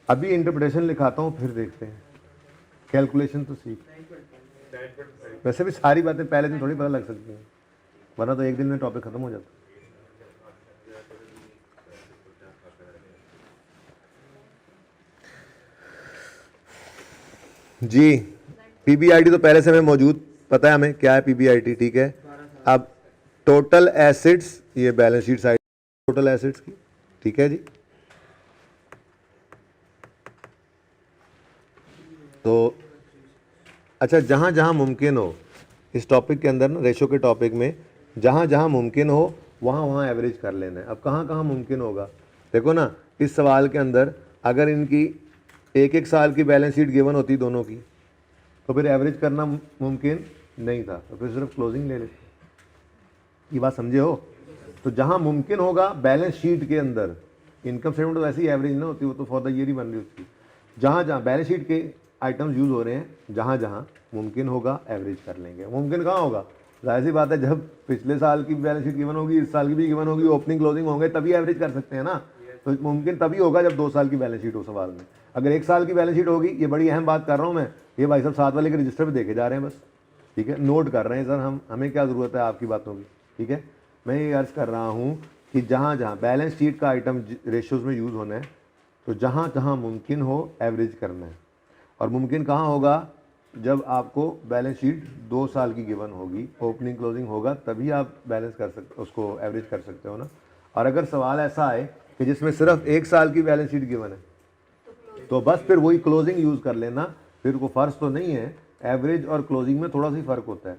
अभी इंटरप्रिटेशन लिखाता हूँ, फिर देखते हैं, कैलकुलेशन तो सीख। वैसे भी सारी बातें पहले दिन थोड़ी पता लग सकती हैं, वरना तो एक दिन में टॉपिक खत्म हो जाता। जी पीबीआईटी तो पहले से हमें मौजूद, पता है हमें क्या है पीबीआईटी, ठीक है। अब टोटल एसेट्स, ये balance sheet side total assets की, ठीक है जी। तो अच्छा, जहाँ जहाँ मुमकिन हो इस टॉपिक के अंदर ना, रेशो के टॉपिक में जहाँ जहाँ मुमकिन हो वहाँ वहाँ एवरेज कर लेना है। अब कहाँ कहाँ मुमकिन होगा, देखो ना, इस सवाल के अंदर अगर इनकी एक एक साल की बैलेंस शीट गिवन होती दोनों की, तो फिर एवरेज करना मुमकिन नहीं था, तो फिर सिर्फ क्लोजिंग ले लेते। ये बात समझे हो? तो जहाँ मुमकिन होगा बैलेंस शीट के अंदर, इनकम स्टेटमेंट तो वैसे ही एवरेज ना होती, वो तो फॉर द ईयर ही बन रही उसकी। जहाँ जहाँ बैलेंस शीट के आइटम्स यूज़ हो रहे हैं, जहाँ जहाँ मुमकिन होगा एवरेज कर लेंगे। मुमकिन कहाँ होगा, जाहिर सी बात है, जब पिछले साल की बैलेंस शीट गिवन होगी, इस साल की भी गिवन होगी, ओपनिंग क्लोजिंग होंगे, तभी एवरेज कर सकते हैं ना। तो मुमकिन तभी होगा जब 2 साल की बैलेंस शीट हो सवाल में। अगर 1 साल की बैलेंस शीट होगी, ये बड़ी अहम बात कर रहा हूँ मैं, ये भाई साहब साथ वाले के रजिस्टर पर देखे जा रहे हैं बस, ठीक है, नोट कर रहे हैं सर, हमें क्या ज़रूरत है आपकी बातों की, ठीक है। मैं ये अर्ज़ कर रहा हूँ कि जहाँ जहाँ बैलेंस शीट का आइटम रेशियोज़ में यूज़ होना है, तो जहाँ जहाँ मुमकिन हो एवरेज करना है। और मुमकिन कहाँ होगा, जब आपको बैलेंस शीट 2 साल की गिवन होगी, ओपनिंग क्लोजिंग होगा, तभी आप बैलेंस कर सकते, उसको एवरेज कर सकते हो ना। और अगर सवाल ऐसा आए कि जिसमें सिर्फ 1 साल की बैलेंस शीट गिवन है, तो बस फिर वही क्लोजिंग यूज़ कर लेना, फिर को फ़र्क तो नहीं है। एवरेज और क्लोजिंग में थोड़ा सा ही फ़र्क होता है,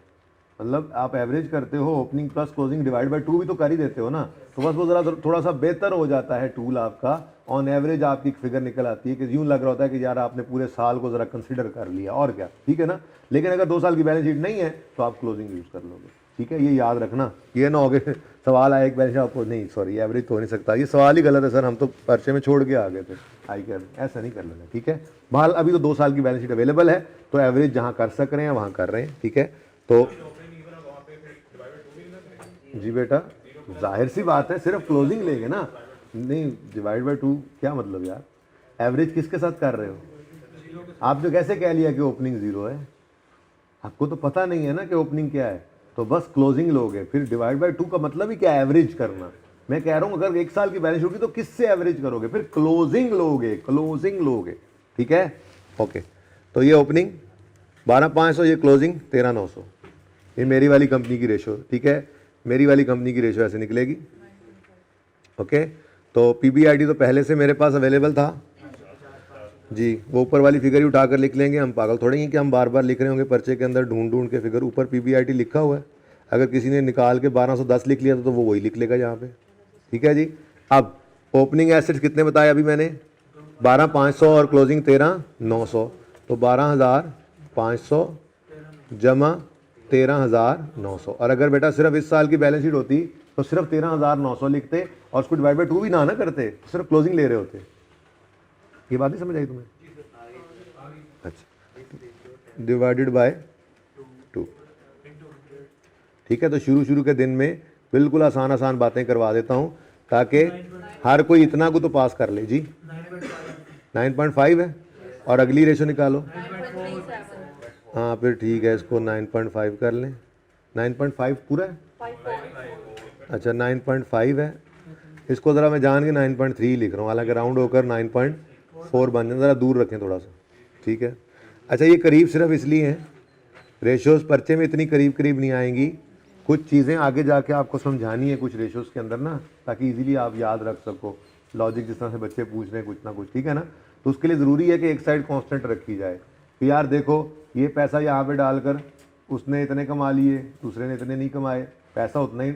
मतलब आप एवरेज करते हो, opening plus closing divide by 2 भी तो कर ही देते हो ना, तो बस वो ज़रा थोड़ा सा बेहतर हो जाता है टूल आपका। ऑन एवरेज आपकी फिगर निकल आती है कि यूँ लग रहा होता है कि यार आपने पूरे साल को ज़रा कंसिडर कर लिया, और क्या, ठीक है ना। लेकिन अगर 2 साल की बैलेंस शीट नहीं है तो आप क्लोजिंग यूज़ कर लोगे, ठीक है। ये याद रखना, ये ना हो गए सवाल आया एक बैलेंस शीट आपको, नहीं सॉरी एवरेज तो हो नहीं सकता, ये सवाल ही गलत है सर, हम तो पर्चे में छोड़ के आ गए थे, आई कैन, ऐसा नहीं कर लेना, ठीक है। बहरहाल अभी तो 2 साल की बैलेंस शीट अवेलेबल है, तो एवरेज जहाँ कर सक रहे हैं वहाँ कर रहे हैं, ठीक है। तो जी बेटा, जाहिर सी बात है, सिर्फ क्लोजिंग लेंगे ना, नहीं डिवाइड बाय 2 क्या मतलब यार, एवरेज किसके साथ कर रहे हो आप, जो कैसे कह लिया कि ओपनिंग 0 है, आपको तो पता नहीं है ना कि ओपनिंग क्या है, तो बस क्लोजिंग लोगे, फिर डिवाइड बाय 2 का मतलब ही क्या है, एवरेज करना। मैं कह रहा हूँ अगर 1 साल की बैलेंस शीट होगी तो किससे एवरेज करोगे, फिर क्लोजिंग लोगे, ठीक है। ओके, तो ये ओपनिंग 12,500, ये क्लोजिंग 13,900, ये मेरी वाली कंपनी की रेशो, ठीक है। मेरी वाली कंपनी की रेशो ऐसे निकलेगी। ओके, तो पीबीआईटी तो पहले से मेरे पास अवेलेबल था जी, वो ऊपर वाली फिगर ही उठाकर लिख लेंगे। हम पागल थोड़े हैं कि हम बार बार लिख रहे होंगे पर्चे के अंदर ढूंढ के फिगर। ऊपर पीबीआईटी लिखा हुआ है, अगर किसी ने निकाल के 1210 लिख लिया तो वो वही लिख लेगा यहाँ पे, ठीक है जी। अब ओपनिंग एसेट्स कितने बताए अभी मैंने, 12,500 और क्लोजिंग 13,900, तो 12,500 जमा 13,900। और अगर बेटा सिर्फ इस साल की बैलेंस शीट होती तो सिर्फ 13,900 लिखते और उसको डिवाइड बाई 2 भी ना करते, सिर्फ क्लोजिंग ले रहे होते। ये बात नहीं समझ आई तुम्हें? अच्छा, डिवाइडेड बाय 2, ठीक है। तो शुरू के दिन में बिल्कुल आसान बातें करवा देता हूँ ताकि हर कोई इतना को तो पास कर ले जी। 9.5 है और अगली रेशो निकालो। हाँ फिर ठीक है, इसको 9.5 कर लें। 9.5 पूरा है, अच्छा 9.5 है। इसको ज़रा मैं जान के 9.3 लिख रहा हूँ, हालांकि राउंड होकर 9.4 बन जाए, ज़रा दूर रखें थोड़ा सा, ठीक है। अच्छा, ये करीब सिर्फ इसलिए हैं, रेशोज़ पर्चे में इतनी करीब नहीं आएंगी, कुछ चीज़ें आगे जाके आपको समझानी है कुछ रेशोज़ के अंदर ना, ताकि इजीली आप याद रख सको। लॉजिक जिस तरह से बच्चे पूछ रहे हैं कुछ ना कुछ, ठीक है ना। तो उसके लिए ज़रूरी है कि एक साइड कांस्टेंट रखी जाए कि यार देखो ये पैसा यहाँ पे डालकर उसने इतने कमा लिए, दूसरे ने इतने नहीं कमाए, पैसा उतना ही,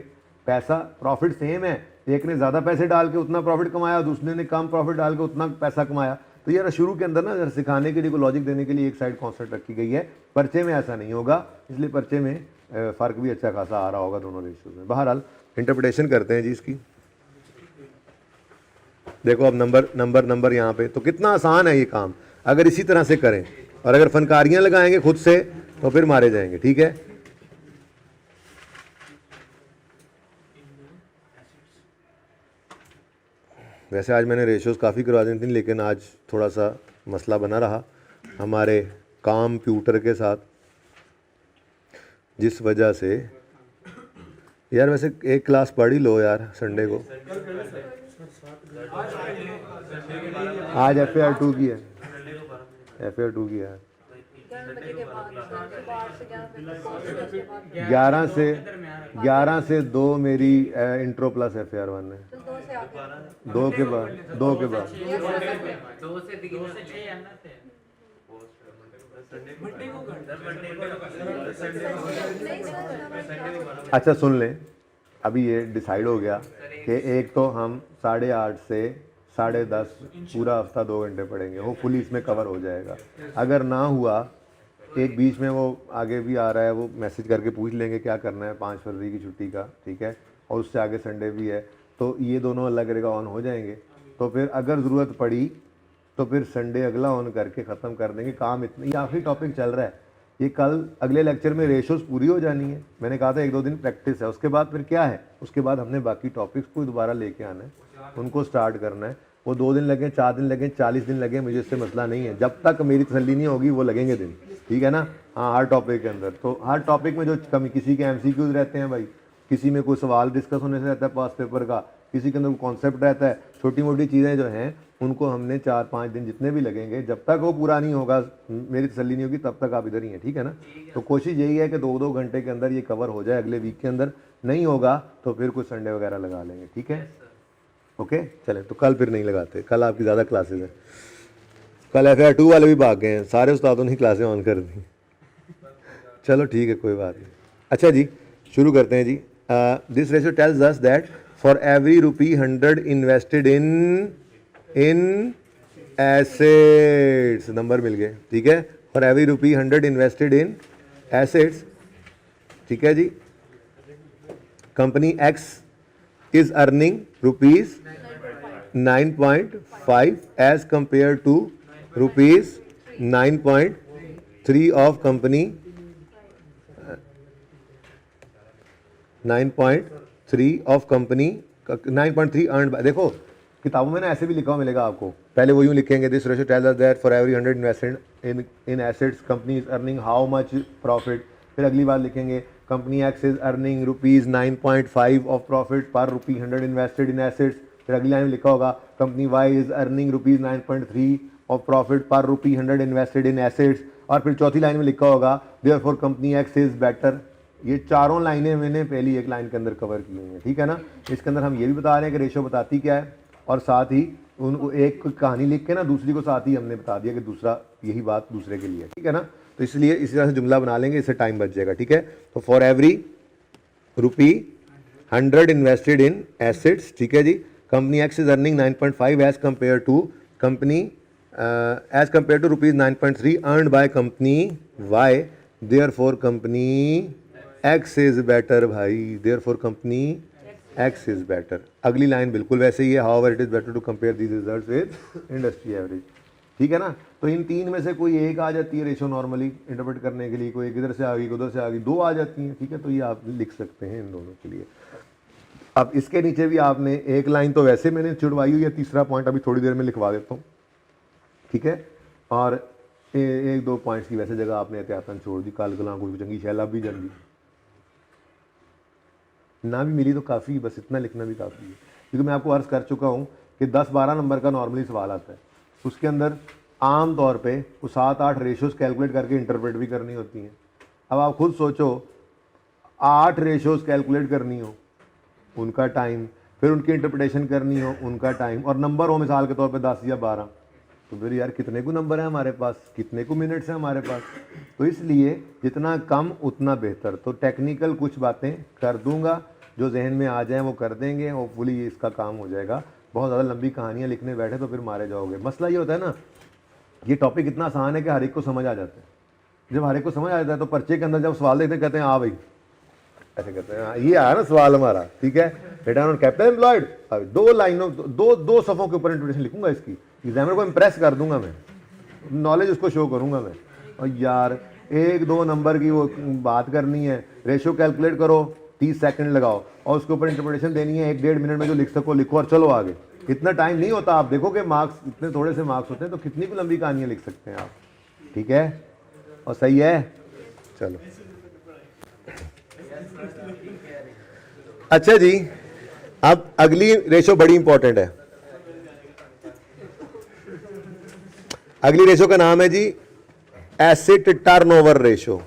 पैसा प्रॉफिट सेम है, एक ने ज़्यादा पैसे डाल के उतना प्रॉफिट कमाया, दूसरे ने कम प्रॉफिट डाल के उतना पैसा कमाया। तो यार शुरू के अंदर ना सिखाने के लिए, लॉजिक देने के लिए एक साइड कांस्टेंट रखी गई है। पर्चे में ऐसा नहीं होगा, इसलिए पर्चे में फ़र्क भी अच्छा खासा आ रहा होगा दोनों रेशियोज में। बहरहाल इंटरप्रिटेशन करते हैं जी इसकी। देखो अब नंबर यहाँ पे, तो कितना आसान है ये काम अगर इसी तरह से करें, और अगर फनकारियाँ लगाएंगे खुद से तो फिर मारे जाएंगे, ठीक है। वैसे आज मैंने रेशियोज़ काफ़ी करवा दी थी, लेकिन आज थोड़ा सा मसला बना रहा हमारे कंप्यूटर के साथ, जिस वजह से यार वैसे एक क्लास पढ़ ही लो यार संडे को। आज FAR2 की है, FAR2 की है 11 से 2 मेरी इंट्रो प्लस FAR1 है, 2 के बाद अच्छा सुन लें, अभी ये डिसाइड हो गया कि एक तो हम 8:30 से 10:30 पूरा हफ्ता 2 घंटे पढ़ेंगे, वो फुली इसमें कवर हो जाएगा। अगर ना हुआ, एक बीच में वो आगे भी आ रहा है, वो मैसेज करके पूछ लेंगे क्या करना है 5 फरवरी की छुट्टी का, ठीक है, और उससे आगे संडे भी है, तो ये दोनों अलग करेगा ऑन हो जाएंगे। तो फिर अगर ज़रूरत पड़ी तो फिर संडे अगला ऑन करके ख़त्म कर देंगे काम। इतना ये आखिरी टॉपिक चल रहा है, ये कल अगले लेक्चर में रेशोज़ पूरी हो जानी है। मैंने कहा था 1-2 दिन प्रैक्टिस है, उसके बाद फिर क्या है, उसके बाद हमने बाकी टॉपिक्स को दोबारा लेके आना है, उनको स्टार्ट करना है। वो 2 दिन लगे, 4 दिन लगे, 40 दिन लगे, मुझे इससे मसला नहीं है, जब तक मेरी तसल्ली नहीं होगी वो लगेंगे दिन, ठीक है ना। हाँ, हर टॉपिक के अंदर, तो हर टॉपिक में जो कमी, किसी के MCQs रहते हैं भाई, किसी में कोई सवाल डिस्कस होने से रहता है पास पेपर का, किसी के अंदर कॉन्सेप्ट रहता है, छोटी मोटी चीज़ें जो हैं उनको हमने 4-5 दिन जितने भी लगेंगे, जब तक वो पूरा नहीं होगा, मेरी तसल्ली नहीं होगी, तब तक आप इधर ही हैं, ठीक है ना। तो कोशिश यही है कि 2-2 घंटे के अंदर ये कवर हो जाए अगले वीक के अंदर। नहीं होगा तो फिर कुछ संडे वगैरह लगा लेंगे, ठीक है। ओके चले, तो कल फिर नहीं लगाते, कल आपकी ज़्यादा क्लासेज है। कल FAR2 वाले भी भाग गए हैं, सारे उस्तादों ने क्लासें ऑन कर दी। चलो ठीक है, कोई बात नहीं। अच्छा जी, शुरू करते हैं जी। This ratio tells us that for every ₹100 invested in assets, number मिल गए, ठीक है, for every ₹100 invested in assets, ठीक है जी, company X is earning ₹9.5 as compared to ₹9.3 of company 9.3 of company 9.3 earned by, देखो किताबों में ना ऐसे भी लिखा हुआ मिलेगा आपको, पहले वो यूँ लिखेंगे this ratio tells us that for every 100 invested in assets company is earning how much profit, फिर अगली बार लिखेंगे company x is earning ₹9.5 of profit पर ₹100 इन्वेस्टेड इन एसेट्स। फिर अगली लाइन में लिखा होगा company Y is earning ₹9.3 of profit पर ₹100 इन्वेस्टेड इन एसेट्स। और फिर चौथी लाइन में लिखा होगा therefore company x is better. ये चारों लाइनें मैंने पहली एक लाइन के अंदर कवर की हुई हैं, ठीक है ना। इसके अंदर हम ये भी बता रहे हैं कि रेशो बताती क्या है, और साथ ही उनको एक कहानी लिख के ना दूसरी को साथ ही हमने बता दिया कि दूसरा यही बात दूसरे के लिए, ठीक है ना। तो इसलिए इसी तरह से जुमला बना लेंगे, इससे टाइम बच जाएगा, ठीक है। तो for every ₹100 invested in assets, ठीक है जी, company x is earning 9.5 as compare to ₹9.3 earned by company Y, therefore company x is better भाई, therefore company x is better. अगली लाइन बिल्कुल वैसे ही है, however it is better to compare these results with industry average, ठीक है ना। तो इन तीन में से कोई एक आ जाती है रेशो नॉर्मली इंटरप्रेट करने के लिए, कोई एक इधर से आ गई, उधर से आ गई, दो आ जाती हैं, ठीक है। तो ये आप लिख सकते हैं इन दोनों के लिए। अब इसके नीचे भी आपने एक लाइन तो वैसे मैंने छुड़वाई हुई है, तीसरा पॉइंट अभी थोड़ी देर में लिखवा देता हूँ, ठीक है। और एक दो पॉइंट्स की वैसे जगह आपने एहतियातन छोड़ दी, कल गला कोई चंगी शैला भी जल्दी ना भी मिली तो काफ़ी, बस इतना लिखना भी काफ़ी है। क्योंकि मैं आपको अर्ज़ कर चुका हूँ कि 10-12 नंबर का नॉर्मली सवाल आता है, उसके अंदर आम तौर पे वो 7-8 रेशोज़ कैलकुलेट करके इंटरप्रेट भी करनी होती हैं। अब आप खुद सोचो 8 रेशोज़ कैलकुलेट करनी हो, उनका टाइम, फिर उनकी इंटरप्रिटेशन करनी हो, उनका टाइम, और नंबर हो मिसाल के तौर पे 10 या 12, तो फिर यार कितने को नंबर है हमारे पास, कितने को मिनट्स हैं हमारे पास। तो इसलिए जितना कम उतना बेहतर। तो टेक्निकल कुछ बातें कर दूंगा, जो जहन में आ जाए वो कर देंगे, होपफुली इसका काम हो जाएगा। बहुत ज़्यादा लंबी कहानियाँ लिखने बैठे तो फिर मारे जाओगे। मसला ये होता है ना, ये टॉपिक इतना आसान है कि हर एक को समझ आ जाता है। जब हर एक को समझ आ जाता है तो पर्चे के अंदर जब सवाल देखते हैं कहते हैं हाँ भाई, ऐसे कहते हैं ये आया ना सवाल हमारा, ठीक है। रिटर्न ऑन कैपिटल एम्प्लॉयड, अब 2 लाइनों दो सफ़ों के ऊपर इंट्रोडक्शन लिखूंगा इसकी, एग्जामिनर को इम्प्रेस कर दूंगा मैं, नॉलेज उसको शो करूंगा मैं। और यार 1-2 नंबर की वो बात करनी है, रेशो कैलकुलेट करो, 30 सेकंड लगाओ, और उसके ऊपर इंटरप्रिटेशन देनी है, 1-1.5 मिनट में जो लिख सको लिखो और चलो आगे। इतना टाइम नहीं होता, आप देखो कि मार्क्स इतने थोड़े से मार्क्स होते हैं, तो कितनी भी लंबी कहानियाँ लिख सकते हैं आप, ठीक है। और सही है, चलो अच्छा जी। अब अगली रेशो बड़ी इंपॉर्टेंट है। अगली रेशो का नाम है जी एसेट टर्नओवर रेशो।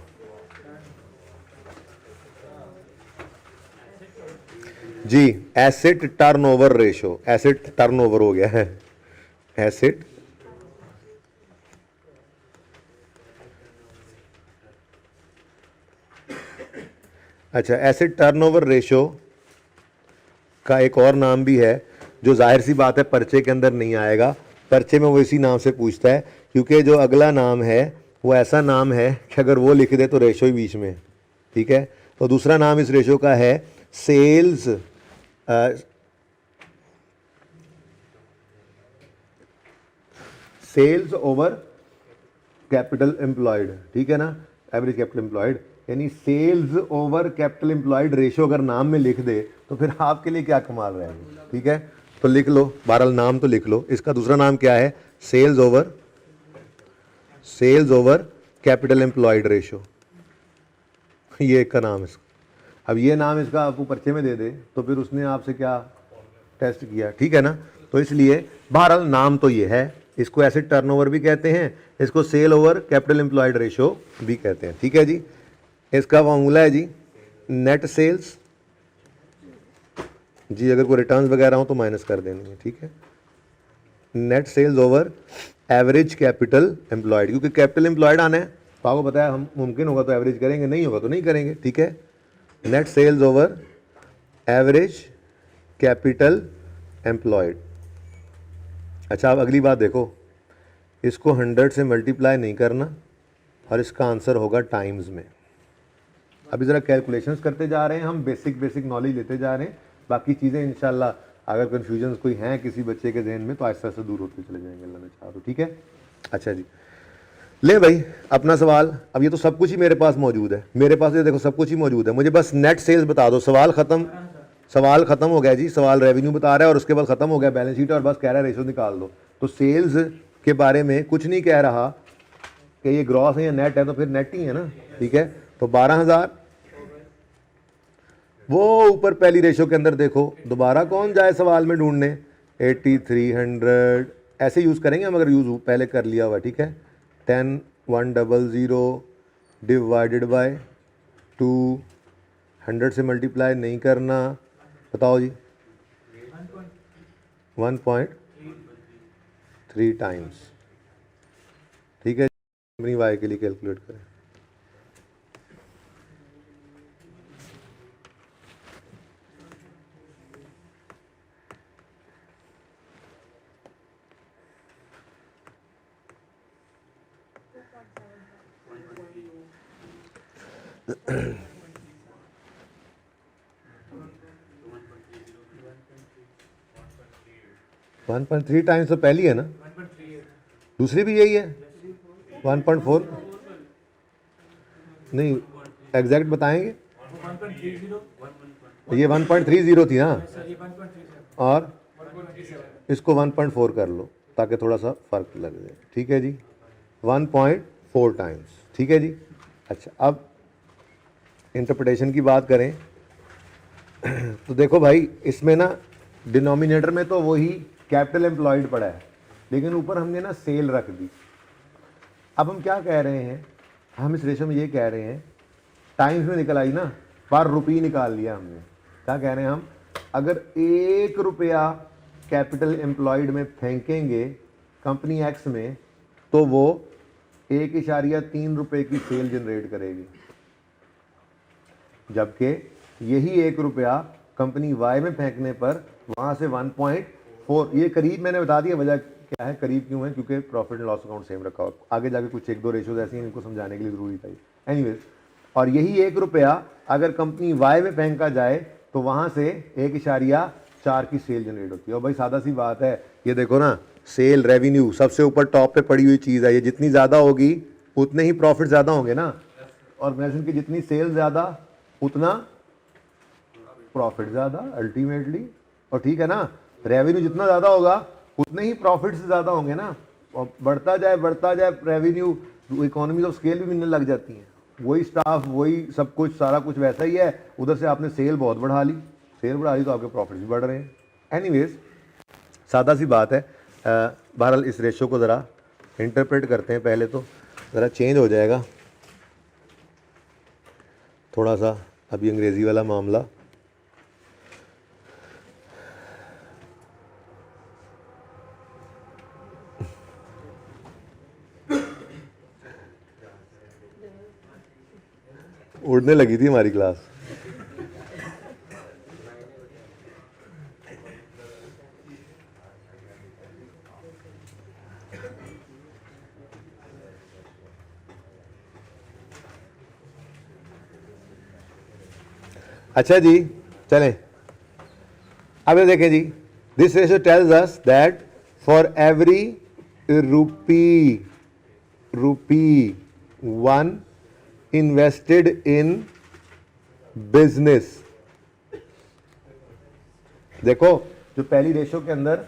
जी asset turnover ratio, asset turnover हो गया है, एसेट अच्छा, एसेट टर्नओवर रेशो का एक और नाम भी है, जो जाहिर सी बात है पर्चे के अंदर नहीं आएगा। पर्चे में वो इसी नाम से पूछता है, क्योंकि जो अगला नाम है वो ऐसा नाम है कि अगर वो लिख दे तो रेशो ही बीच में, ठीक है। तो दूसरा नाम इस रेशो का है sales sales over capital employed, ठीक है ना, एवरेज कैपिटल एम्प्लॉयड, यानी sales over capital employed ratio अगर नाम में लिख दे तो फिर आपके लिए क्या कमाल रहेगा, ठीक है। तो लिख लो, बहरहाल नाम तो लिख लो। इसका दूसरा नाम क्या है, sales over capital employed ratio, ये एक का नाम है इसका। अब ये नाम इसका आपको पर्चे में दे दे तो फिर उसने आपसे क्या टेस्ट किया, ठीक है ना। तो इसलिए बहरहाल नाम तो ये है, इसको एसेट टर्नओवर भी कहते हैं, इसको sale over capital employed ratio भी कहते हैं, ठीक है जी। इसका फॉर्मूला है जी नेट सेल्स जी, अगर कोई रिटर्न्स वगैरह हो तो माइनस कर देनी है, ठीक है। Net sales over average capital employed, क्योंकि कैपिटल एम्प्लॉयड आना है तो आपको पता है हम मुमकिन होगा तो एवरेज करेंगे, नहीं होगा तो नहीं करेंगे, ठीक है। Net sales over average capital employed. अच्छा, अब अगली बात देखो, इसको 100 से मल्टीप्लाई नहीं करना और इसका आंसर होगा टाइम्स में। अभी ज़रा कैलकुलेशंस करते जा रहे हैं हम, बेसिक नॉलेज लेते जा रहे हैं, बाकी चीज़ें इंशाल्लाह अगर कन्फ्यूजन्स कोई हैं किसी बच्चे के जहन में तो आहिस्ता आहिस्ता दूर होते चले जाएंगे, अल्लाह ने चाहा तो, ठीक है। अच्छा जी, ले भाई अपना सवाल। अब ये तो सब कुछ ही मेरे पास मौजूद है, मेरे पास ये देखो सब कुछ ही मौजूद है, मुझे बस नेट सेल्स बता दो। सवाल ख़त्म हो गया जी, सवाल रेवेन्यू बता रहा है और उसके बाद ख़त्म हो गया बैलेंस शीट, और बस कह रहा है रेशो निकाल दो। तो सेल्स के बारे में कुछ नहीं कह रहा कि ये ग्रॉस है या नेट है, तो फिर नेट ही है ना, ठीक है। तो 12,000 वो ऊपर पहली रेशो के अंदर देखो, दोबारा कौन जाए सवाल में ढूंढने, 80 300 ऐसे यूज़ करेंगे हम, अगर यूज़ पहले कर लिया हुआ, ठीक है। 10 100 डिवाइडेड बाय 2, 100 से मल्टीप्लाई नहीं करना, बताओ जी, 1.3 टाइम्स, ठीक है। कंपनी वाई के लिए कैलकुलेट करें। वन पॉइंट 3 टाइम्स तो पहली है ना, दूसरी भी यही है 1.4, नहीं एग्जैक्ट बताएंगे, ये 1.30 थी ना, और इसको 1.4 कर लो ताकि थोड़ा सा फ़र्क लग जाए, ठीक है जी, 1.4 टाइम्स, ठीक है जी। अच्छा, अब इंटरप्रिटेशन की बात करें तो देखो भाई, इसमें ना डिनोमिनेटर में तो वही कैपिटल एम्प्लॉयड पड़ा है, लेकिन ऊपर हमने ना सेल रख दी। अब हम क्या कह रहे हैं, हम इस रेशो में ये कह रहे हैं, टाइम्स में निकल आई ना, पर रुपये निकाल लिया हमने। क्या कह रहे हैं हम, अगर 1 रुपया कैपिटल एम्प्लॉयड में फेंकेंगे कंपनी एक्स में, तो वो 1.3 रुपये की सेल जनरेट करेगी, जबकि यही 1 रुपया कंपनी वाई में फेंकने पर वहाँ से 1.4, ये करीब मैंने बता दिया वजह क्या है, करीब क्यों है, क्योंकि profit and loss account same रखा हुआ, आगे जाके कुछ 1-2 रेशोज ऐसी हैं इनको समझाने के लिए ज़रूरी था। एनीवेज, और यही 1 रुपया अगर कंपनी वाई में फेंका जाए तो वहाँ से 1.4 की सेल जनरेट होती है। और भाई सादा सी बात है, ये देखो ना, सेल रेवेन्यू सबसे ऊपर टॉप पे पड़ी हुई चीज़ है, ये जितनी ज़्यादा होगी उतने ही प्रॉफिट ज़्यादा होंगे ना, ऑर्गेनाइजेशन की जितनी सेल ज़्यादा उतना प्रॉफिट ज़्यादा अल्टीमेटली, और ठीक है ना, रेवेन्यू जितना ज़्यादा होगा उतने ही प्रॉफिट्स ज़्यादा होंगे ना, और बढ़ता जाए रेवेन्यू, इकोनॉमीज ऑफ स्केल भी मिलने लग जाती हैं, वही स्टाफ वही सब कुछ सारा कुछ वैसा ही है, उधर से आपने सेल बहुत बढ़ा ली, सेल बढ़ा ली तो आपके प्रॉफिट्स भी बढ़ रहे हैं। एनीवेज, सादा सी बात है। बहरहाल इस रेशो को ज़रा इंटरप्रेट करते हैं, पहले तो ज़रा चेंज हो जाएगा थोड़ा सा अभी अंग्रेज़ी वाला मामला। उड़ने लगी थी हमारी क्लास। अच्छा जी, चलें अब ये देखें जी, this ratio tells us that for every rupee 1 invested in business, देखो जो पहली रेशो के अंदर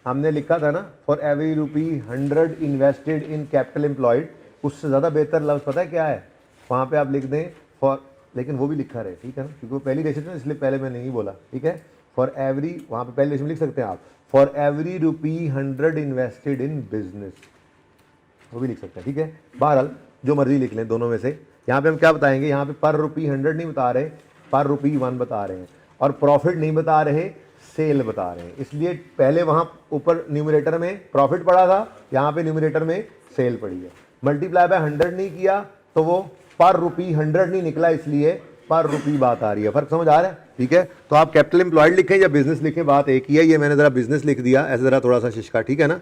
हमने लिखा था ना, फॉर एवरी रूपी 100 इन्वेस्टेड इन कैपिटल एम्प्लॉयड, उससे ज़्यादा बेहतर लफ्ज़ पता है क्या है, वहाँ पे आप लिख दें फॉर, लेकिन वो भी लिखा रहे, ठीक है ना, क्योंकि वो पहली रेशो थी इसलिए पहले मैंने नहीं बोला, ठीक है। फॉर एवरी, वहाँ पे पहली रेशो में लिख सकते हैं आप, फॉर एवरी रूपी 100 इन्वेस्टेड इन बिजनेस, वो भी लिख सकते हैं, ठीक है। बहरहाल जो मर्जी लिख लें दोनों में से। यहाँ पे हम क्या बताएंगे, यहाँ पे पर रुपी 100 नहीं बता रहे, पर रुपी 1 बता रहे हैं, और प्रॉफिट नहीं बता रहे, सेल बता रहे हैं, इसलिए पहले वहाँ ऊपर न्यूमरेटर में प्रॉफिट पड़ा था, यहाँ पे न्यूमरेटर में सेल पड़ी है। मल्टीप्लाई बाय 100 नहीं किया तो वो पर रुपी 100 नहीं निकला, इसलिए पर रुपी बात आ रही है। फर्क समझ आ रहा है, ठीक है। तो आप कैपिटल एम्प्लॉयड लिखें या बिजनेस लिखें, बात एक ही है। ये मैंने ज़रा बिजनेस लिख दिया, ऐसे ज़रा थोड़ा सा शिशका, ठीक है ना,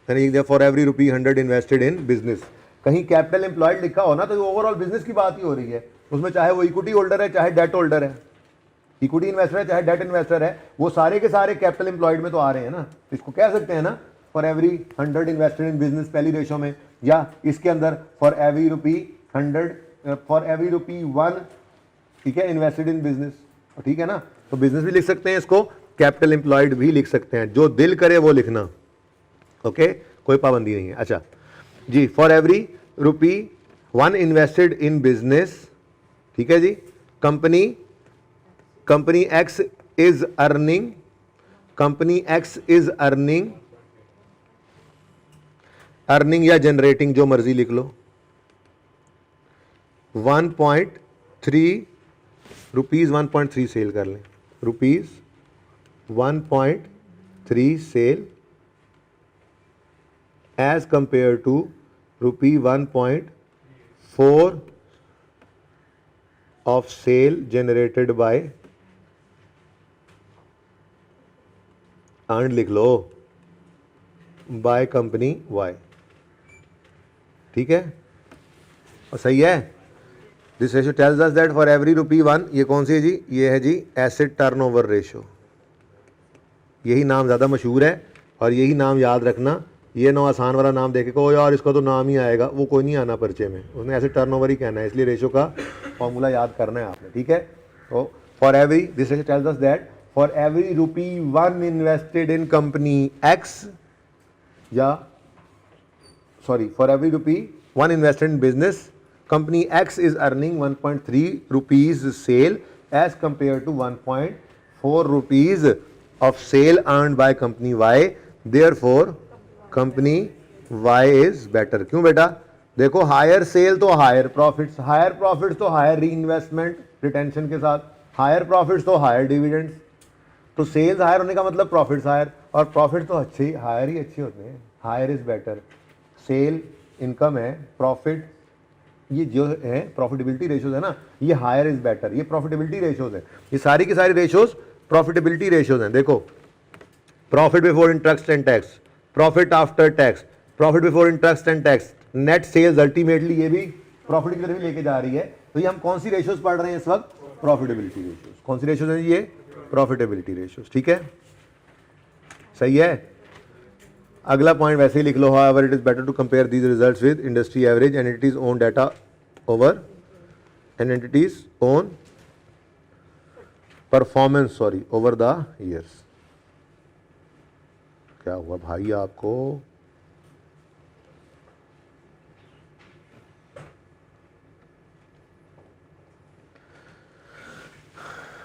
मैंने लिख दिया for every rupee 100 invested in business. कहीं कैपिटल एम्प्लॉयड लिखा हो ना तो ओवरऑल बिजनेस की बात ही हो रही है, उसमें चाहे वो इक्विटी होल्डर है चाहे डेट होल्डर है, इक्विटी इन्वेस्टर है चाहे डेट इन्वेस्टर है, वो सारे के सारे कैपिटल एम्प्लॉयड में तो आ रहे हैं ना, इसको कह सकते हैं ना for every 100 invested in business पहली रेशो में, या इसके अंदर for every rupee 100 for every rupee 1, ठीक है, इन्वेस्टेड इन बिजनेस, ठीक है ना। तो बिजनेस भी लिख सकते हैं, इसको कैपिटल एम्प्लॉयड भी लिख सकते हैं, जो दिल करे वो लिखना, ओके, कोई पाबंदी नहीं है। अच्छा जी, for every rupee 1 invested in business, ठीक है जी, company x is earning, company x is earning, earning या जनरेटिंग जो मर्जी लिख लो, 1.3 रुपीज़ 1.3 सेल कर लें, rupees 1.3 sale as compare to rupee 1.4 of sale generated by, earn लिख लो, बाय कंपनी वाई। ठीक है और सही है। This ratio tells us that for every rupee 1, ये कौन सी है जी, ये है जी एसेट टर्नओवर रेशो। यही नाम ज़्यादा मशहूर है और यही नाम याद रखना। ये ना आसान वाला नाम देखे को यार इसका तो नाम ही आएगा, वो कोई नहीं आना पर्चे में, उसने एसेट टर्नओवर ही कहना है, इसलिए रेशो का फॉर्मूला याद करना है आपने। ठीक है, तो for every, this ratio tells us that for every rupee 1 invested in company X, या sorry for every rupee 1 invested in business, company X is earning 1.3 rupees sale as compared to 1.4 rupees of sale earned by company Y. Therefore, company Y is better. क्यों बेटा? देखो higher cell तो higher profits, higher profits तो higher री investment retention के साथ, higher profits तो higher dividends. तो सेल्स हायर होने का मतलब प्रॉफिट्स हायर, और प्रॉफिट तो अच्छे ही हायर ही अच्छे होते हैं। Higher is better. Sale income है, प्रॉफिट ये जो है प्रॉफिटेबिलिटी रेशोज है ना, ये हायर इज बेटर, ये प्रॉफिटेबिलिटी रेशोज है। ये सारी की सारी रेशोज प्रॉफिटेबिलिटी रेशोज हैं। देखो profit before interest and tax, profit after tax, profit before interest and tax, net sales, ultimately ये भी प्रॉफिट की तरफ ही लेके जा रही है। तो ये हम कौन सी रेशोज पढ़ रहे हैं इस वक्त? Profitability ratios. कौन सी रेशोज हैं ये? Profitability ratios. ठीक है, सही है। अगला पॉइंट वैसे ही लिख लो, however it is better to compare these results with industry average and entities own data over and entities own performance, sorry over the years. क्या हुआ भाई आपको?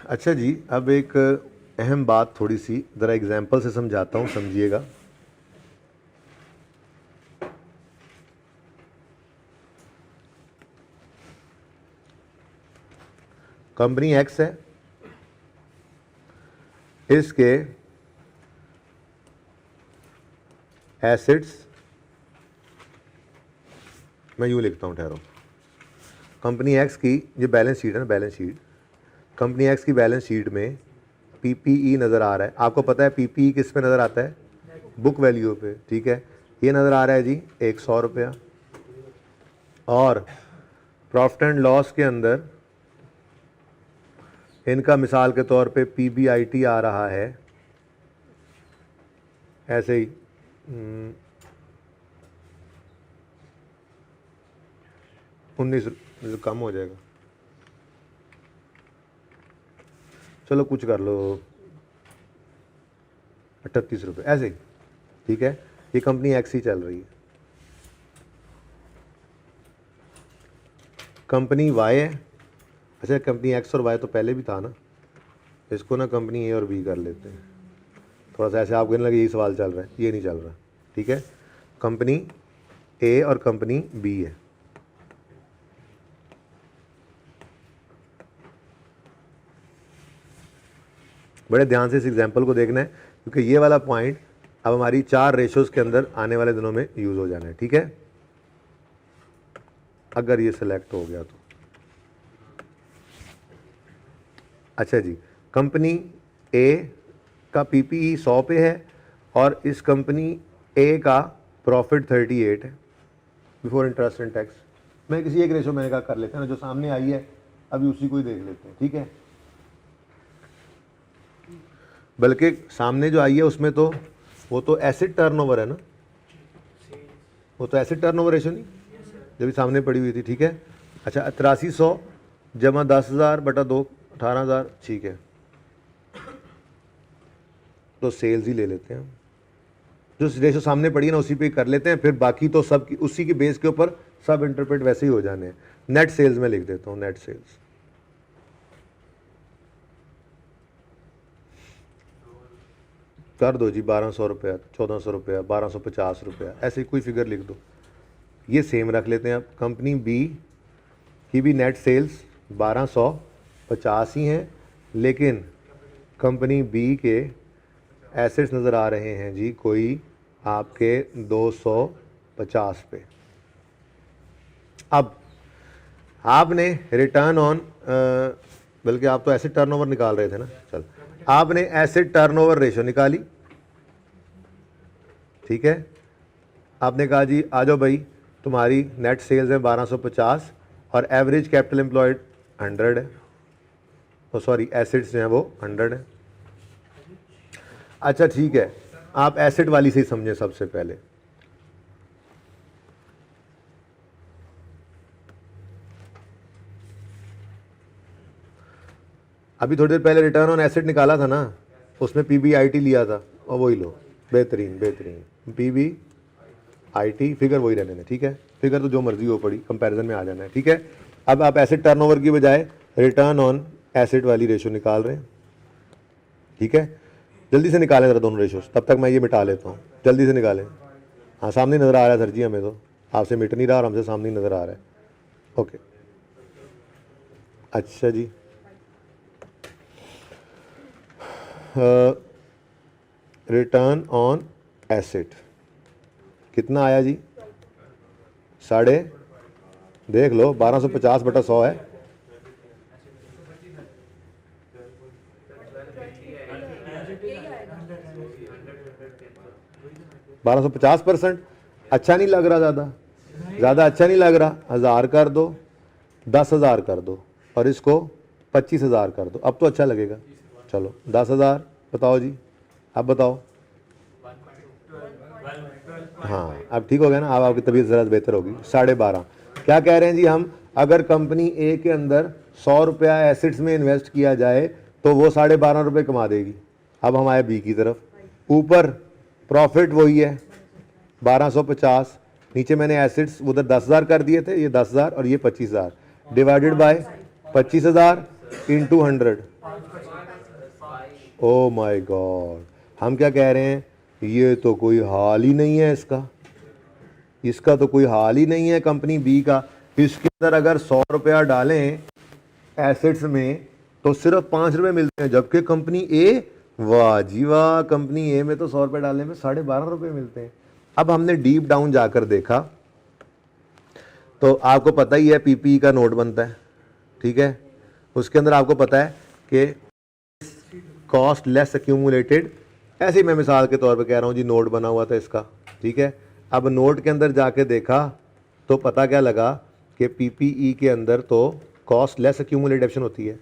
अच्छा जी, अब एक अहम बात थोड़ी सी ज़रा एग्जाम्पल से समझाता हूँ, समझिएगा। कंपनी एक्स है, इसके एसेट्स, मैं यूँ लिखता हूँ, ठहरो। कंपनी एक्स की ये बैलेंस शीट है ना, बैलेंस शीट, कंपनी एक्स की बैलेंस शीट में पीपीई नज़र आ रहा है। आपको पता है पीपीई किस पे नज़र आता है? बुक वैल्यू पे। ठीक है, ये नज़र आ रहा है जी 100 रुपया, और प्रॉफिट एंड लॉस के अंदर इनका मिसाल के तौर पे पीबीआईटी आ रहा है ऐसे ही 19, कम हो जाएगा, चलो कुछ कर लो 38 रुपये ऐसे ही। ठीक है, ये कंपनी एक्स ही चल रही है। कंपनी वाई है, अच्छा कंपनी एक्स और वाई तो पहले भी था ना, इसको ना कंपनी ए और बी कर लेते हैं। थोड़ा सा ऐसे आप कहने लगे यही सवाल चल रहा है, ये नहीं चल रहा। ठीक है, कंपनी ए और कंपनी बी है। बड़े ध्यान से इस एग्जाम्पल को देखना है, क्योंकि ये वाला पॉइंट अब हमारी 4 रेशोज़ के अंदर आने वाले दिनों में यूज़ हो जाना है। ठीक है, अगर ये सिलेक्ट हो गया तो। अच्छा जी, कंपनी ए का पीपीई 100 पे है और इस कंपनी ए का प्रॉफिट 38 है बिफोर इंटरेस्ट एंड टैक्स। मैं किसी एक रेशो मैंने कहा कर लेते हैं ना, जो सामने आई है अभी उसी को ही देख लेते हैं। ठीक है, बल्कि सामने जो आई है उसमें तो वो तो एसेट टर्नओवर है ना, वो तो एसेट टर्नओवर रेशो नहीं जब सामने पड़ी हुई थी। ठीक है, अच्छा 8300 जमा 10,000 बटा 2 18,000। ठीक है, तो सेल्स ही ले लेते हैं, जो रेशो सामने पड़ी है ना उसी पे कर लेते हैं, फिर बाकी तो सब की उसी की बेस के ऊपर सब इंटरप्रेट वैसे ही हो जाने हैं। नेट सेल्स में लिख देता हूँ, नेट सेल्स। कर दो जी 1200 रुपया, 1400 रुपया, 1250 रुपया, ऐसे ही कोई फिगर लिख दो। ये सेम रख लेते हैं। अब कंपनी बी की भी नेट सेल्स 1250 ही हैं, लेकिन कंपनी बी के एसेट्स नज़र आ रहे हैं जी कोई आपके 250 पे। अब आपने रिटर्न ऑन, बल्कि आप तो एसेट टर्नओवर निकाल रहे थे ना, चल आपने एसेट टर्नओवर रेशो निकाली, ठीक है। आपने कहा जी आ जाओ भाई, तुम्हारी नेट सेल्स है 1250 और एवरेज कैपिटल एम्प्लॉयड 100 है, तो सॉरी एसेट्स जो हैं वो 100 है। अच्छा ठीक है, आप एसेट वाली से ही समझें सबसे पहले। अभी थोड़ी देर पहले रिटर्न ऑन एसेट निकाला था ना, उसमें पीबीआईटी लिया था, और वही लो, बेहतरीन बेहतरीन पीबीआईटी फिगर वही रहने दें, ठीक है। फिगर तो जो मर्जी हो पड़ी, कंपैरिजन में आ जाना है, ठीक है। अब आप एसेट टर्नओवर की बजाय रिटर्न ऑन एसेट वाली रेशो निकाल रहे हैं, ठीक है। जल्दी से निकालें ज़रा दोनों रेशोस, तब तक मैं ये मिटा लेता हूँ, जल्दी से निकालें। हाँ सामने नज़र आ रहा है सर जी, हमें तो आपसे मिट नहीं रहा और हमसे सामने नज़र आ रहा है। ओके अच्छा जी, रिटर्न ऑन एसेट कितना आया जी? साढ़े, देख लो 1250/100 है, 1250%। अच्छा नहीं लग रहा, ज़्यादा अच्छा नहीं लग रहा। 1000 कर दो, 10,000 कर दो और इसको 25,000 कर दो, अब तो अच्छा लगेगा। चलो 10,000 बताओ जी, अब बताओ। हाँ अब ठीक हो गया ना, अब आपकी तबीयत ज़रा बेहतर होगी। 12.5 क्या कह रहे हैं जी हम, अगर कंपनी ए के अंदर 100 रुपया एसेट्स में इन्वेस्ट किया जाए तो वो 12.5 रुपये कमा देगी। अब हम आए बी की तरफ, ऊपर प्रॉफिट वही है 1250, नीचे मैंने एसेट्स उधर 10,000 कर दिए थे, ये 10,000 और ये 25,000 divided by 25,000 into 100। Oh my God, हम क्या कह रहे हैं, ये तो कोई हाल ही नहीं है इसका तो कोई हाल ही नहीं है कंपनी बी का। इसके अंदर अगर 100 रुपया डालें एसेट्स में तो सिर्फ 5 रुपये मिलते हैं, जबकि कंपनी ए, वाह जी वाह, कंपनी ए में तो 100 रुपये डालने में 12.5 रुपये मिलते हैं। अब हमने डीप डाउन जाकर देखा तो आपको पता ही है पीपीई का नोट बनता है, ठीक है। उसके अंदर आपको पता है कि कॉस्ट लेस एक्यूमुलेटेड, ऐसे ही मैं मिसाल के तौर पे कह रहा हूँ जी, नोट बना हुआ था इसका, ठीक है। अब नोट के अंदर जाके देखा तो पता क्या लगा कि पीपीई के अंदर तो कॉस्ट लेस एक्यूमुलेटेड ऑप्शन होती है,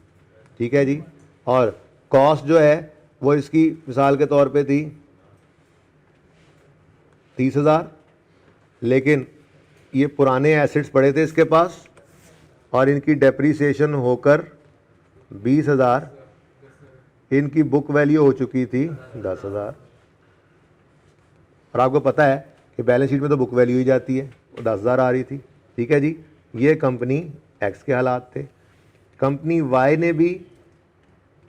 ठीक है जी। और कॉस्ट जो है वो इसकी मिसाल के तौर पे थी 30,000, लेकिन ये पुराने एसेट्स पड़े थे इसके पास और इनकी डेप्रीसिएशन होकर 20,000, इनकी बुक वैल्यू हो चुकी थी 10,000। और आपको पता है कि बैलेंस शीट में तो बुक वैल्यू ही जाती है, वो 10,000 आ रही थी, ठीक है जी। ये कंपनी एक्स के हालात थे। कंपनी वाई ने भी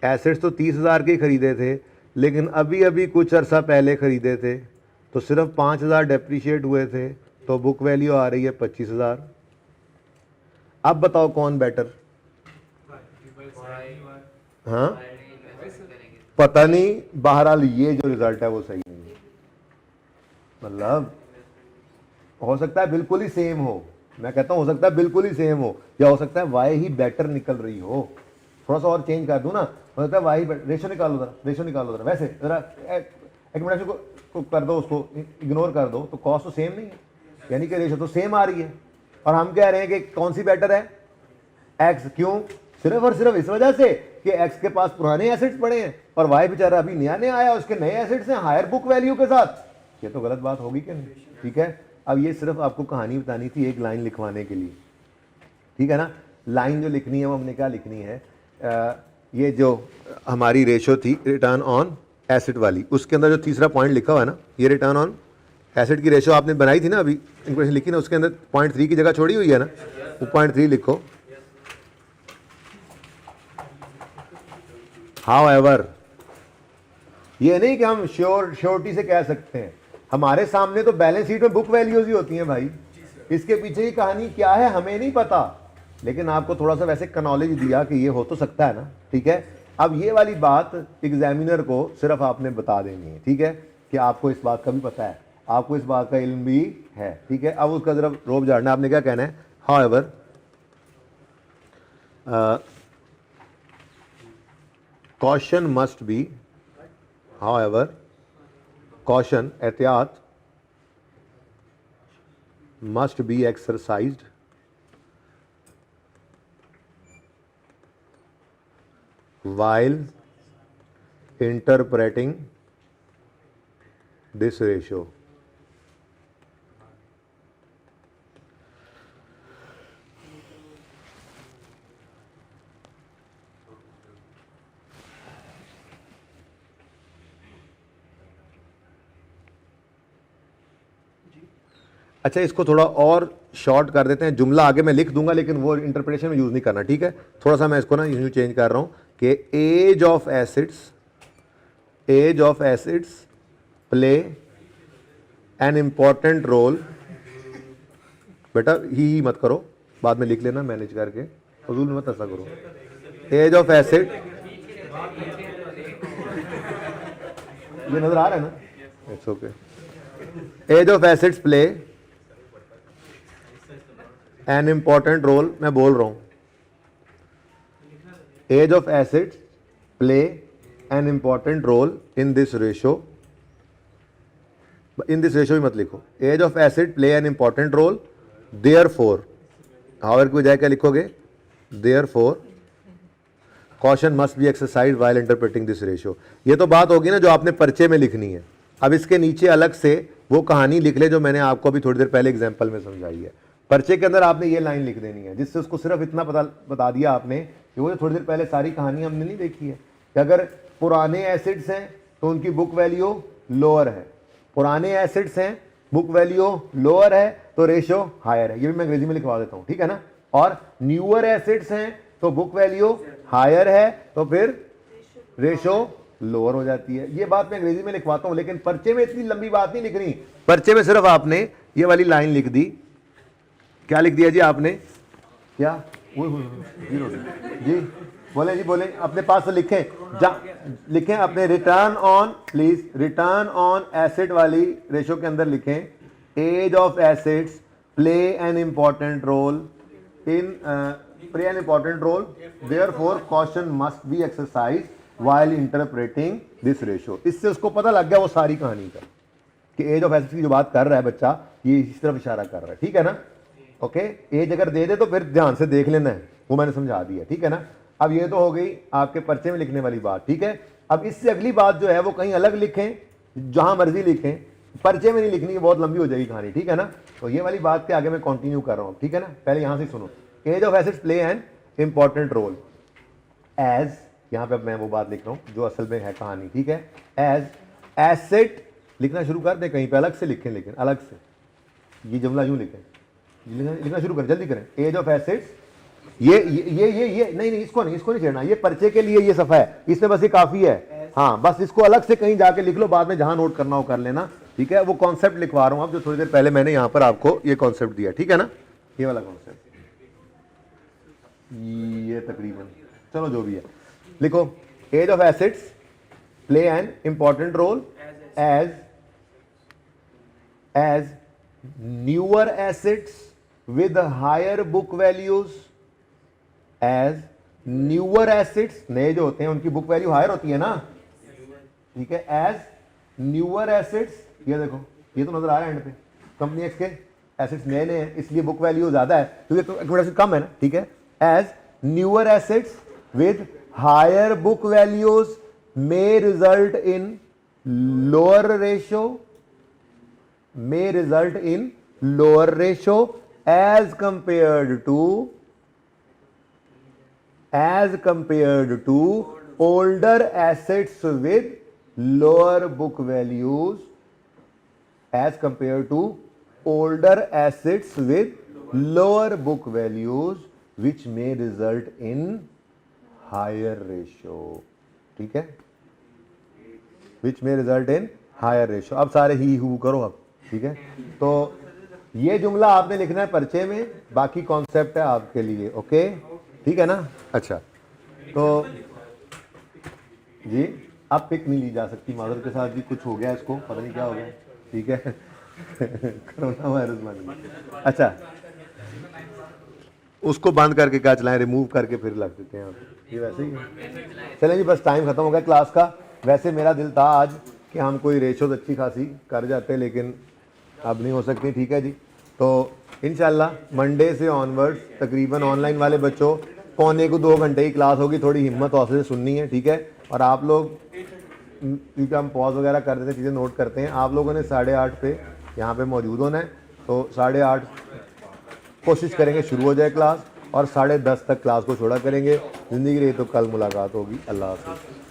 एसेट्स तो 30,000 के खरीदे थे, लेकिन अभी अभी कुछ अरसा पहले ख़रीदे थे, तो सिर्फ 5,000 डेप्रीशिएट हुए थे, तो बुक वैल्यू आ रही है 25,000। अब बताओ कौन बेटर? हाँ पता नहीं, बहरहाल ये जो रिजल्ट है वो सही नहीं है। मतलब हो सकता है बिल्कुल ही सेम हो, मैं कहता हूँ हो सकता है बिल्कुल ही सेम हो, या हो सकता है वाई ही बेटर निकल रही हो। थोड़ा सा और चेंज कर दूँ ना, हो सकता है वाई रेशो निकालो ज़रा, रेशो निकालो ज़रा, वैसे ज़रा एक्सपेक्टेशन को कर दो, उसको इग्नोर कर दो, तो कॉस्ट तो सेम नहीं है, यानी कि रेशो तो सेम आ रही है। और हम कह रहे हैं कि कौन सी बेटर है? एक्स। क्यों? सिर्फ और सिर्फ इस वजह से कि एक्स के पास पुराने एसेट्स पड़े हैं और वाई बेचारा अभी नया नया आया, उसके नए एसेट्स हैं हायर बुक वैल्यू के साथ। ये तो गलत बात होगी कि नहीं? ठीक है, अब ये सिर्फ आपको कहानी बतानी थी एक लाइन लिखवाने के लिए, ठीक है ना। लाइन जो लिखनी है वो हमने क्या लिखनी है, ये जो हमारी रेशो थी रिटर्न ऑन एसेट वाली, उसके अंदर जो तीसरा पॉइंट लिखा हुआ है ना, ये रिटर्न ऑन एसेट की रेशो आपने बनाई थी ना, अभी इक्वेशन लिखी ना, उसके अंदर 0.3 की जगह छोड़ी हुई है ना, वो 0.3 लिखो। However, ये नहीं कि हम श्योरिटी से कह सकते हैं, हमारे सामने तो बैलेंस शीट में बुक वैल्यूज ही होती हैं भाई, इसके पीछे की कहानी क्या है हमें नहीं पता, लेकिन आपको थोड़ा सा वैसे नॉलेज दिया कि ये हो तो सकता है ना, ठीक है। अब ये वाली बात एग्जामिनर को सिर्फ आपने बता देनी है, ठीक है, कि आपको इस बात का भी पता है, आपको इस बात का इल्म भी है, ठीक है। अब उसका जरा रोब झाड़ना, आपने क्या कहना है, however caution must be, however caution, एहतियात must be exercised while interpreting this ratio. अच्छा, इसको थोड़ा और शॉर्ट कर देते हैं, जुमला आगे मैं लिख दूंगा लेकिन वो इंटरप्रिटेशन में यूज़ नहीं करना, ठीक है। थोड़ा सा मैं इसको ना यूँ चेंज कर रहा हूँ कि age of assets play an important role, बेटा ही मत करो, बाद में लिख लेना मैनेज करके, फजूल मत ऐसा करो। एज ऑफ एसिड, ये नजर आ रहा है ना, it's okay. Age of assets play an important role, मैं बोल रहा हूं, age of assets play an important role in this ratio, in this ratio भी मत लिखो, age of asset play an important role, therefore, however की बजाय क्या लिखोगे, therefore caution must be exercise while interpreting this ratio. ये तो बात होगी ना जो आपने पर्चे में लिखनी है। अब इसके नीचे अलग से वो कहानी लिख ले जो मैंने आपको अभी थोड़ी देर पहले एग्जांपल में समझाई है। पर्चे के अंदर आपने ये लाइन लिख देनी है जिससे उसको सिर्फ इतना बता दिया आपने कि वो जो थोड़ी देर पहले सारी कहानी हमने नहीं देखी है कि अगर पुराने एसिड्स हैं तो उनकी बुक वैल्यू लोअर है, पुराने एसिड्स हैं बुक वैल्यू लोअर है तो रेशो हायर है। ये भी मैं अंग्रेजी में लिखवा देता हूँ, ठीक है ना। और न्यूअर एसिड्स हैं तो बुक वैल्यू हायर है तो फिर रेशो लोअर हो जाती है। ये बात मैं अंग्रेजी में लिखवाता हूं लेकिन पर्चे में इतनी लंबी बात नहीं लिखनी, पर्चे में सिर्फ आपने ये वाली लाइन लिख दी। क्या लिख दिया जी आपने, क्या जी बोले, जी बोले, अपने पास से लिखें, लिखें अपने return on, please return on asset वाली रेशो के अंदर लिखें, age of assets play an important role in play an important role, therefore caution must be exercised while interpreting this ratio। इससे उसको पता लग गया वो सारी कहानी का कि एज ऑफ एसिड्स की जो बात कर रहा है बच्चा ये इस तरफ इशारा कर रहा है, ठीक है ना। ओके, एज अगर दे दे तो फिर ध्यान से देख लेना है, वो मैंने समझा दिया, ठीक है ना। अब ये तो हो गई आपके पर्चे में लिखने वाली बात, ठीक है। अब इससे अगली बात जो है वो कहीं अलग लिखें, जहां मर्जी लिखें, पर्चे में नहीं लिखनी, बहुत लंबी हो जाएगी कहानी, ठीक है ना। तो ये वाली बात के आगे मैं कंटिन्यू कर रहा हूं, ठीक है ना। पहले यहां से सुनो, age of assets play an important role as, यहां पे मैं वो बात लिख रहा हूं जो असल में है कहानी, ठीक है। एज एसिड लिखना शुरू कर दे, कहीं पे अलग से लिखें, लेकिन अलग से ये जुमला यूं लिखें, लिखना शुरू करें, जल्दी करें। एज ऑफ एसिड्स, ये नहीं इसको नहीं छेड़ना, ये पर्चे के लिए ये सफा है, इसमें बस ये काफी है। हाँ, बस इसको अलग से कहीं जाके लिख लो, बाद में जहां नोट करना हो कर लेना, ठीक है। वो कॉन्सेप्ट लिखवा रहा हूं अब जो थोड़ी देर पहले मैंने यहां पर आपको ये कॉन्सेप्ट दिया, ठीक है ना, ये वाला कॉन्सेप्ट, ये तकरीबन, चलो जो भी है लिखो। Age of assets play an important role as newer assets with higher book values, as newer assets, नए जो होते हैं उनकी बुक वैल्यू हायर होती है ना, ठीक है। एज न्यूअर एसिड्स, ये देखो ये तो नजर आ रहा है एंड पे, कंपनी एक्स के एसिड्स नए नए हैं इसलिए बुक वैल्यू ज्यादा है क्योंकि कम है ना, ठीक है। As newer assets with higher book values may result in lower ratio, may result in lower ratio as compared to older assets with lower book values, as compared to older assets with lower book values which may result in higher ratio, ठीक है। विच में result in higher ratio. अब सारे he who करो अब, ठीक है। तो ये जुमला आपने लिखना है परिचय में, बाकी कॉन्सेप्ट है आपके लिए, ओके, ठीक है ना। अच्छा, तो जी अब पिक नहीं ली जा सकती माधुर के साथ जी, कुछ हो गया इसको, पता नहीं क्या हो गया, ठीक है। कोरोना वायरस बन गया। अच्छा, उसको बंद करके क्या चलाएं, रिमूव करके फिर लग देते हैं ये वैसे ही। चलें जी, बस टाइम खत्म हो गया क्लास का। वैसे मेरा दिल था आज कि हम कोई रेशोज अच्छी खासी कर जाते, लेकिन अब नहीं हो सकती, ठीक है जी। तो इंशाल्लाह मंडे से ऑनवर्ड्स तकरीबन ऑनलाइन वाले बच्चों 1.25 घंटे की क्लास होगी, थोड़ी हिम्मत हौसले से सुननी है, ठीक है। और आप लोग, क्योंकि हम पॉज वगैरह कर देते हैं, चीज़ें नोट करते हैं, आप लोगों ने 8:30 पे यहाँ पे मौजूद होना है। तो 8:30 कोशिश करेंगे शुरू हो जाए क्लास, और 10:30 तक क्लास को छोड़ा करेंगे। ज़िंदगी रही तो कल मुलाकात होगी। अल्लाह हाफ़िज़।